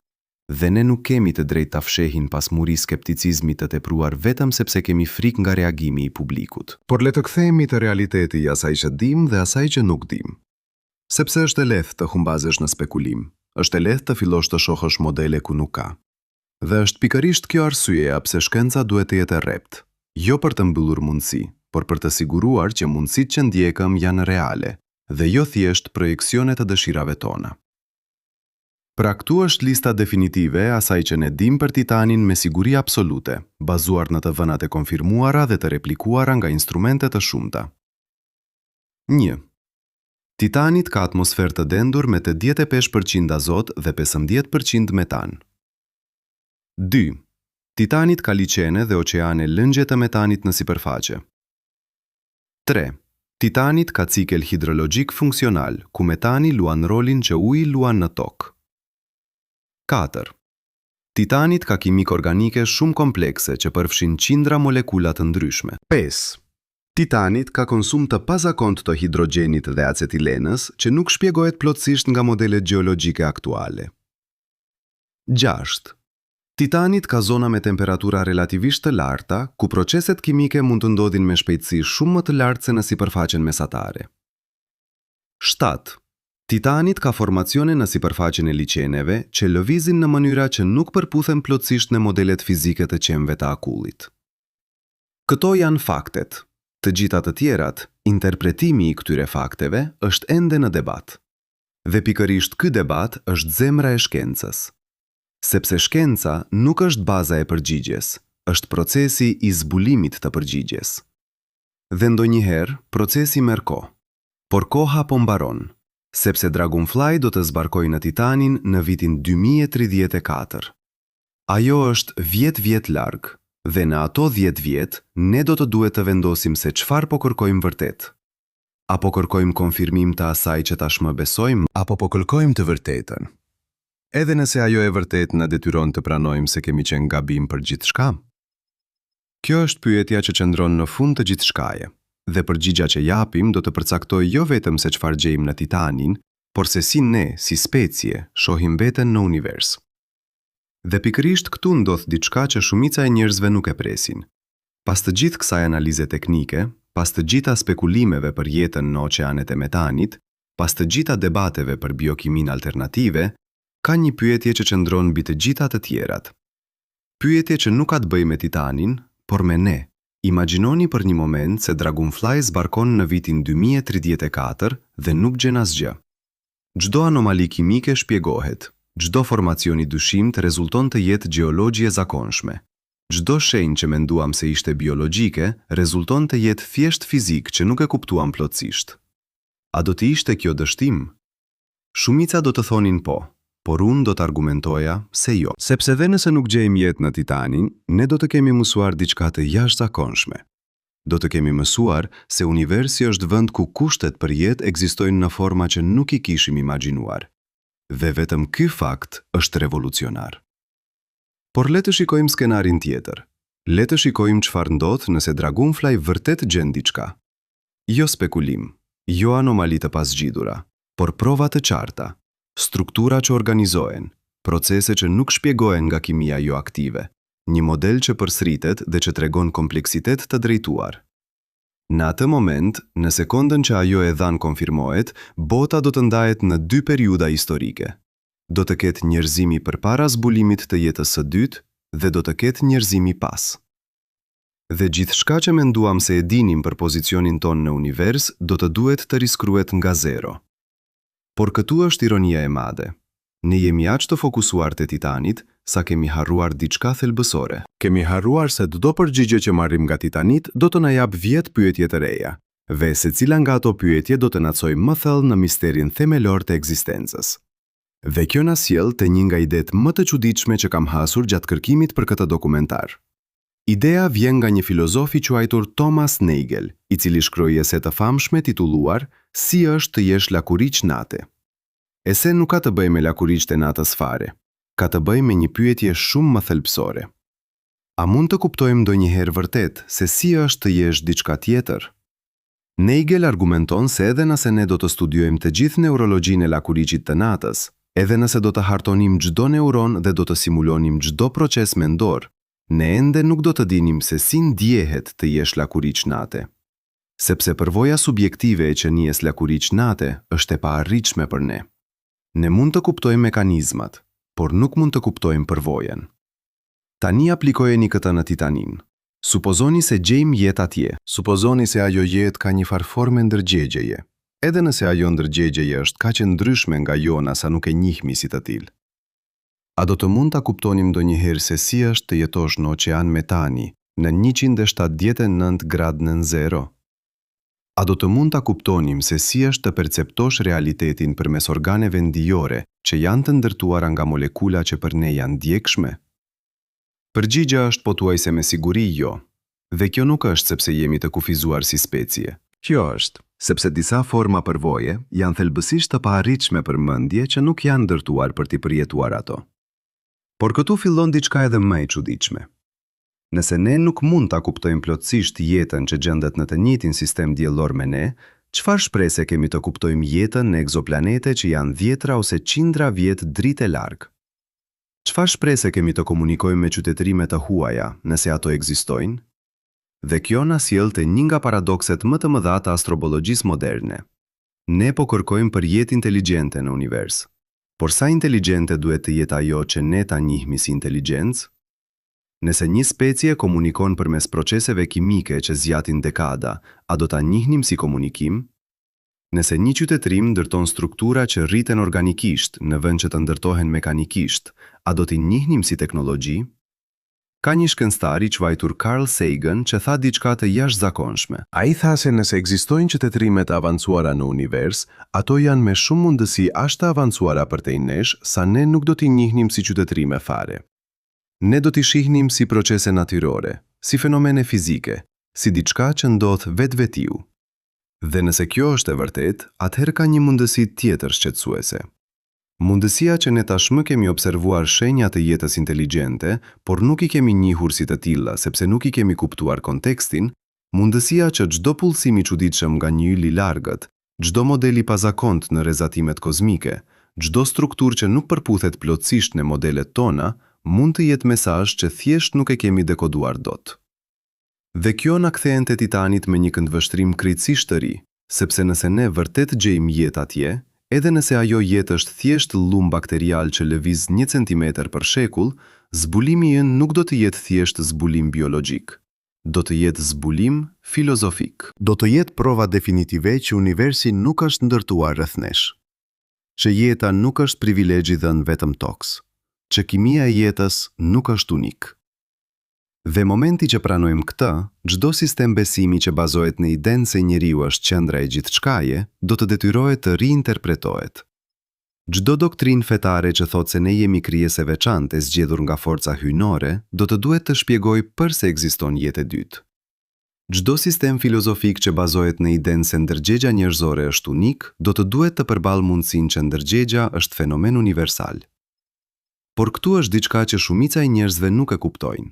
Dhe ne nuk kemi të drejtë ta fshehin pasmuri skepticizmit të tepruar vetëm sepse kemi frikë nga reagimi i publikut. Por le të kthehemi te realiteti i asaj që dim dhe asaj që nuk dim. Sepse është e lehtë të humbazesh në spekulim, është e lehtë të fillosh të shohësh modele ku nuk ka. Dhe është pikërisht kjo arsyeja pse shkenca duhet të jetë e rrept, jo për të mbyllur mundësi, por për të siguruar që mundësitë që ndjekëm janë reale dhe jo thjesht projeksione të dëshirave tona. Pra këtu është lista definitive e asaj që ne dim për Titanin me siguri absolute, bazuar në të vënat e konfirmuara dhe të replikuara nga instrumente të shumta. 1. Titanit ka atmosferë të dendur me 85% azot dhe 15% metan. 2. Titanit ka liqene dhe oqeane lëngje të metanit në sipërfaqe. 3. Titanit ka cikel hidrologjik funksional, ku metani luan rolin që uji luan në tokë. 4. Titanit ka kimik organike shumë komplekse që përfshin qindra molekula të ndryshme. 5. Titanit ka konsum të pazakont të hidrogenit dhe acetilenës që nuk shpjegohet plotësisht nga modelet gjeologjike aktuale. 6. Titanit ka zona me temperatura relativisht të larta, ku proceset kimike mund të ndodhin me shpejtësi shumë më të lartë se në sipërfaqen mesatare. 7. Titanit ka formacione në sipërfaqen e liqeneve që lëvizin në mënyra që nuk përputhen plotësisht në modelet fizike të qenëve të akullit. Këto janë faktet. Të gjitha të tjerat, interpretimi i këtyre fakteve është ende në debat. Dhe pikërisht ky debat është zemra e shkencës. Sepse shkenca nuk është baza e përgjigjes, është procesi i zbulimit të përgjigjes. Dhe ndonjëherë, procesi merr kohë, por koha po mbaron, sepse Dragonfly do të zbarkojë në Titanin në vitin 2034. Ajo është 10 vjet larg, dhe në ato 10 vjet ne do të duhet të vendosim se çfarë po kërkojmë vërtet. Apo kërkojmë konfirmim të asaj që tashmë besojmë, apo po kërkojmë të vërtetën. Edhe nëse ajo e vërtet na detyron të pranojmë se kemi qenë gabim për gjithçka. Kjo është pyetja që qëndron në fund të gjithçkaje. Dhe përgjigja që japim do të përcaktojë jo vetëm se çfarë gjejmë në Titanin, por se si ne, si specie, shohim veten në univers. Dhe pikërisht këtu ndodh diçka që shumica e njerëzve nuk e presin. Pas të gjithë kësaj analize teknike, pas të gjitha spekulimeve për jetën në oqeanet e metanit, pas të gjitha debateve për biokimin alternative, ka një pyetje që qëndron mbi të gjitha të tjerat. Pyetje që nuk ka të bëjë me Titanin, por me ne. Imagjinoni për një moment se Dragonfly zbarkon në vitin 2034 dhe nuk gjen asgjë. Çdo anomali kimike shpjegohet, çdo formacion i dyshimt rezulton të jetë gjeologji e zakonshme. Çdo shenjë që menduam se ishte biologjike rezulton të jetë thjesht fizik që nuk e kuptuam plotësisht. A do të ishte kjo dështim? Shumica do të thonin po, por unë do të argumentoja se jo. Sepse dhe nëse nuk gjejmë jetë në Titanin, ne do të kemi mësuar diçka të jashtëzakonshme. Do të kemi mësuar se universi është vend ku kushtet për jetë ekzistojnë në forma që nuk i kishim imagjinuar. Dhe vetëm ky fakt është revolucionar. Por le të shikojmë skenarin tjetër. Le të shikojmë çfarë ndodh nëse Dragonfly vërtet gjen diçka. Jo spekulim, jo anomali të pasgjidhura, por prova të qarta. Struktura që organizohen, procese që nuk shpjegohen nga kimia jo aktive, një model që përsëritet dhe që tregon kompleksitet të drejtuar. Në atë moment, në sekondën që ajo e dhan konfirmohet, bota do të ndahet në dy periudha historike. Do të ketë njerëzimi përpara zbulimit të jetës së dytë dhe do të ketë njerëzimi pas. Dhe gjithçka që menduam se e dinim për pozicionin ton në univers do të duhet të riskruhet nga zero. Por këtu është ironia e madhe. Ne jemi aq të fokusuar te Titanit sa kemi harruar diçka thelbësore. Kemi harruar se çdo përgjigje që marrim nga Titanit do të na jap 10 pyetje të reja, dhe secila nga ato pyetje do të na çojë më thellë në misterin themelor të ekzistencës. Dhe kjo na sjell te një nga idetë më të çuditshme që kam hasur gjatë kërkimit për këtë dokumentar. Ideja vjen nga një filozof i quajtur Thomas Nagel, i cili shkroi ese të famshme titulluar Si është të jesh lakuriç nate. Ese nuk ka të bëjë me lakuriçt e natës fare, ka të bëjë me një pyetje shumë më thelbësore. A mund të kuptojmë ndonjëherë vërtet se si është të jesh diçka tjetër? Nagel argumenton se edhe nëse ne do të studiojmë të gjithë neurologjinë e lakuriçit të natës, edhe nëse do të hartonim çdo neuron dhe do të simulonim çdo proces mendor, ne ende nuk do të dinim se si ndjehet të jesh lakuriç nate. Sepse përvoja subjektive e qenies lakuriç nate është e paarritshme për ne. Ne mund të kuptojmë mekanizmat, por nuk mund të kuptojmë përvojën. Tani aplikojeni këtë në Titanin. Supozoni se gjejmë jetë atje. Supozoni se ajo jetë ka një farforme ndërgjegjeje. Edhe nëse ajo ndërgjegjeje është kaq e ndryshme nga jona sa nuk e njihmi si të tillë. A do të mund ta kuptonim ndonjëherë se si është të jetosh në oqean metani në 179 gradë nën zero? A do të mund ta kuptonim se si është të perceptosh realitetin përmes organeve ndijore që janë të ndërtuara nga molekula që për ne janë ndjekshme? Përgjigja është pothuajse me siguri jo, dhe kjo nuk është sepse jemi të kufizuar si specie. Kjo është sepse disa forma përvoje janë thelbësisht të paarritshme për mendje që nuk janë ndërtuar për t'i përjetuar ato. Por këtu fillon diçka edhe më e çuditshme. Nëse ne nuk mund ta kuptojmë plotësisht jetën që gjendet në të njëjtin sistem diellor me ne, çfarë shprese kemi të kuptojmë jetën në egzoplanete që janë dhjetra ose qindra vjet dritë larg? Çfarë shprese kemi të komunikojmë me qytetërime të huaja nëse ato ekzistojnë? Dhe kjo na sjell te një nga paradokset më të mëdha të astrobologjisë moderne. Ne po kërkojmë për jetë inteligjente në univers. Por sa inteligjente duhet të jetë ajo që ne ta njihmi si inteligjencë? Nëse një specie komunikon përmes proceseve kimike që zgjatin dekada, a do ta njihnim si komunikim? Nëse një qytetërim ndërton struktura që rriten organikisht në vend që të ndërtohen mekanikisht, a do t'i njihnim si teknologji? Ka një shkencëtar i quajtur Carl Sagan që tha diçka të jashtëzakonshme. Ai tha se nëse ekzistojnë qytetërime të avancuara në univers, ato janë me shumë mundësi aq të avancuara përtej nesh sa ne nuk do t'i njihnim si qytetërime fare. Ne do t'i shihnim si procese natyrore, si fenomene fizike, si diçka që ndodh vetvetiu. Dhe nëse kjo është e vërtet, atëherë ka një mundësi tjetër shqetësuese. Mundësia që ne tashmë kemi observuar shenja të jetës inteligjente, por nuk i kemi njihur si të tilla sepse nuk i kemi kuptuar kontekstin, mundësia që çdo pulsim i çuditshëm nga një yll i largët, çdo model i pazakont në rrezatimet kozmike, çdo strukturë që nuk përputhet plotësisht në modelet tona, mund të jetë mesazh që thjesht nuk e kemi dekoduar dot. Dhe kjo na kthehen te Titanit me një këndvështrim krejtësisht të ri, sepse nëse ne vërtet gjejmë jetë atje, edhe nëse ajo jetë është thjesht llum bakterial që lëviz 1 centimetër për shekull, zbulimi ynë nuk do të jetë thjesht zbulim biologjik. Do të jetë zbulim filozofik. Do të jetë prova definitive që universi nuk është ndërtuar rreth nesh. Që jeta nuk është privilegji dhënë vetëm toks. Që kimia e jetës nuk është unik. Dhe momenti që pranojmë këtë, çdo sistem besimi që bazohet në idenë se njeriu është qendra e gjithçkaje, do të detyrohet të riinterpretohet. Çdo doktrinë fetare që thotë se ne jemi krijese veçante zgjedhur nga forca hyjnore, do të duhet të shpjegojë pse ekziston jetë e dytë. Çdo sistem filozofik që bazohet në idenë se ndërgjegja njerëzore është unik, do të duhet të përballë mundësinë që ndërgjegja është fenomen universal. Por këtu është diçka që shumica e njerëzve nuk e kuptojnë.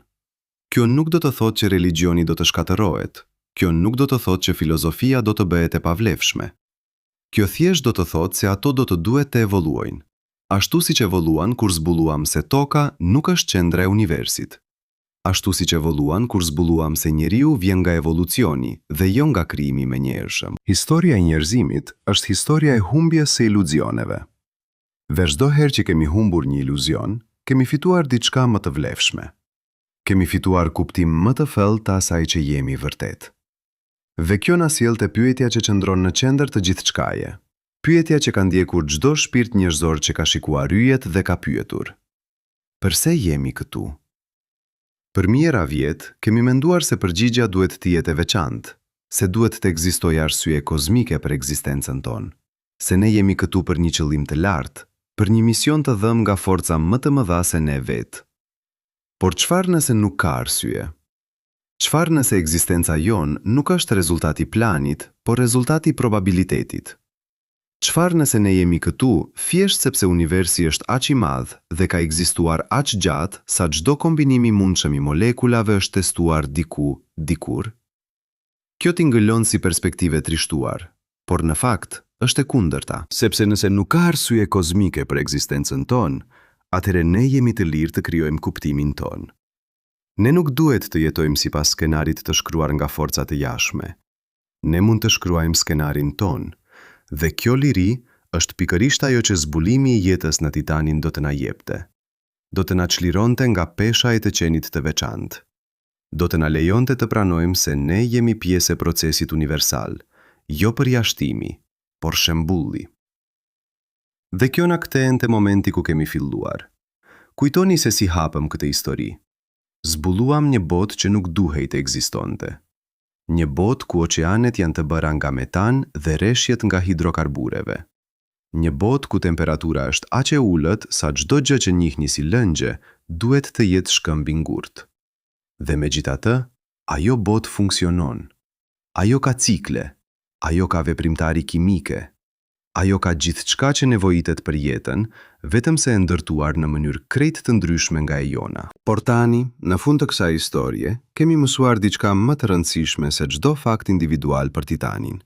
Kjo nuk do të thotë që religioni do të shkatërrohet. Kjo nuk do të thotë që filozofia do të bëhet e pavlefshme. Kjo thjesht do të thotë se ato do të duhet të evoluojnë. Ashtu siç evoluan kur zbuluam se toka nuk është qendra e universit. Ashtu siç evoluan kur zbuluam se njeriu vjen nga evolucioni dhe jo nga krijimi menjëhershëm. Historia e njerëzimit është historia e humbjes së iluzioneve. Dhe çdo herë që kemi humbur një iluzion, kemi fituar diçka më të vlefshme. Kemi fituar kuptim më të thellë të asaj që jemi vërtet. Dhe kjo na sjell te pyetja që qëndron në qendër të gjithçkaje. Pyetja që ka ndjekur çdo shpirt njerëzor që ka shikuar yjet dhe ka pyetur: Përse jemi këtu? Për mijëra vjet, kemi menduar se përgjigjja duhet të jetë e veçantë, se duhet të ekzistojë arsye kozmike për ekzistencën tonë, se ne jemi këtu për një qëllim të lartë, për një mision të dhënë nga forca më të mëdha se ne vetë. Por çfarë nëse nuk ka arsye? Çfarë nëse ekzistenca jonë nuk është rezultati i planit, por rezultati i probabilitetit? Çfarë nëse ne jemi këtu thjesht sepse universi është aq i madh dhe ka ekzistuar aq gjatë sa çdo kombinim i mundshëm i molekulave është testuar dikur? Kjo tingëllon si perspektive trishtuar, por në fakt është e kundërta. Sepse nëse nuk ka arsye kozmike për ekzistencën tonë, atëherë ne jemi të lirë të krijojmë kuptimin tonë. Ne nuk duhet të jetojmë sipas skenarit të shkruar nga forcat e jashtme. Ne mund të shkruajmë skenarin tonë, dhe kjo liri është pikërisht ajo që zbulimi i jetës në Titanin do të na jepte. Do të na çlironte nga pesha e të qenit të veçantë. Do të na lejonte të pranojmë se ne jemi pjesë e procesit universal, jo përjashtimi, por shembulli. Dhe kjo na kthehen te momenti ku kemi filluar. Kujtoni se si hapëm këtë histori. Zbuluam një botë që nuk duhej të ekzistonte. Një botë ku oqeanet janë të bëra nga metan dhe rreshjet nga hidrokarbureve. Një botë ku temperatura është aq e ulët sa çdo gjë që njihni si lëngje duhet të jetë shkëmb i ngurtë. Dhe megjithatë, ajo botë funksionon. Ajo ka cikle, ajo ka veprimtari kimike, ajo ka gjithçka që nevojitet për jetën, vetëm se e ndërtuar në mënyrë krejt të ndryshme nga e jona. Por tani, në fund të kësaj historie, kemi mësuar diçka më të rëndësishme se çdo fakt individual për Titanin.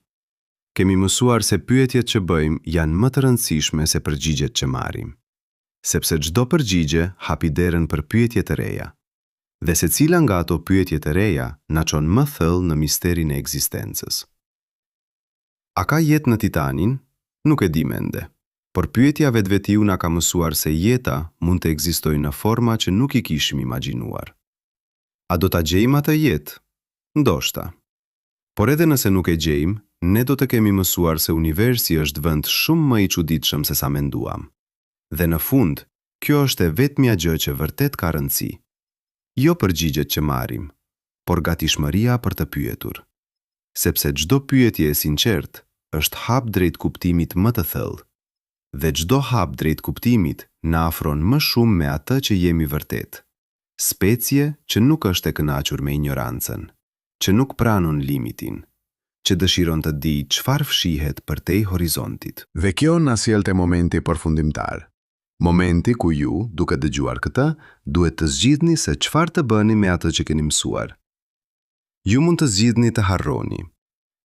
Kemi mësuar se pyetjet që bëjmë janë më të rëndësishme se përgjigjet që marrim. Sepse çdo përgjigje hapi derën për pyetje të reja. Dhe secila nga ato pyetje të reja na çon më thellë në misterin e ekzistencës. A ka jetë në Titanin? Nuk e di mende. Por pyetja vetvetiu na ka mësuar se jeta mund të ekzistojë në forma që nuk i kishim imagjinuar. A do ta gjejmë atë jetë? Ndoshta. Por edhe nëse nuk e gjejmë, ne do të kemi mësuar se universi është vend shumë më i çuditshëm se sa menduam. Dhe në fund, kjo është e vetmja gjë që vërtet ka rëndësi. Jo përgjigjet që marrim, por gatishmëria për të pyetur. Sepse çdo pyetje e sinqertë është hap drejt kuptimit më të thellë. Dhe çdo hap drejt kuptimit na afron më shumë me atë që jemi vërtet. Specie që nuk është e kënaqur me ignorancën, që nuk pranon limitin, që dëshiron të di çfarë fshihet përtej horizontit. Dhe kjo na sjell te momenti përfundimtar. Momenti ku ju, duke dëgjuar këtë, duhet të zgjidhni se çfarë të bëni me atë që keni mësuar. Ju mund të zgjidhni të harroni,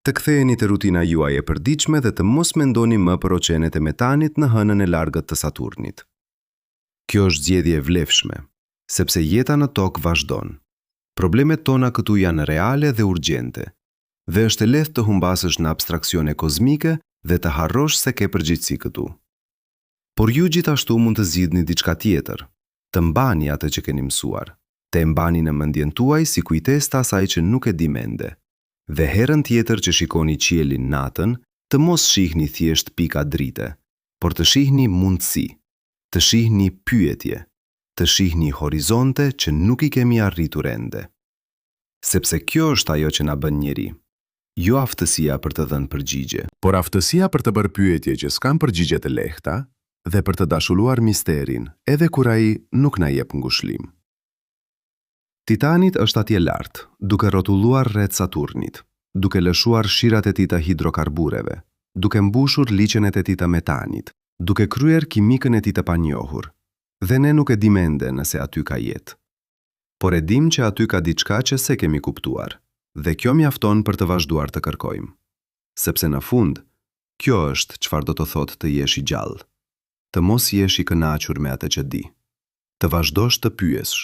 të ktheheni te rutina juaj e përditshme dhe të mos mendoni më për oqeanet e metanit në hënën e largët të Saturnit. Kjo është zgjedhje e vlefshme, sepse jeta në tokë vazhdon. Problemet tona këtu janë reale dhe urgjente, dhe është e lehtë të humbasësh në abstraksione kozmike dhe të harrosh se ke përgjegjësi këtu. Por ju gjithashtu mund të zgjidhni diçka tjetër, të mbani atë që keni mësuar, të e mbani në mendjen tuaj si kujtesë të asaj që nuk e di mende. Dhe herën tjetër që shikoni qiellin natën, të mos shihni thjesht pika drite, por të shihni mundësi, të shihni pyetje, të shihni horizonte që nuk i kemi arritur ende. Sepse kjo është ajo që na bën njeri. Jo aftësia për të dhënë përgjigje, por aftësia për të bërë pyetje që s'kan përgjigje të lehta dhe për të dashulluar misterin, edhe kur ai nuk na jep ngushëllim. Titanit është atje lart, duke rrotulluar rreth Saturnit, duke lëshuar shirat e tij të hidrokarbureve, duke mbushur liqenet e tij të metanit, duke kryer kimikën e tij të panjohur. Dhe ne nuk e dim ende nëse aty ka jetë. Por e dim që aty ka diçka që se kemi kuptuar, dhe kjo mjafton për të vazhduar të kërkojmë. Sepse në fund, kjo është çfarë do të thotë të jesh i gjallë. Të mos jesh i kënaqur me atë që di. Të vazhdosh të pyesësh.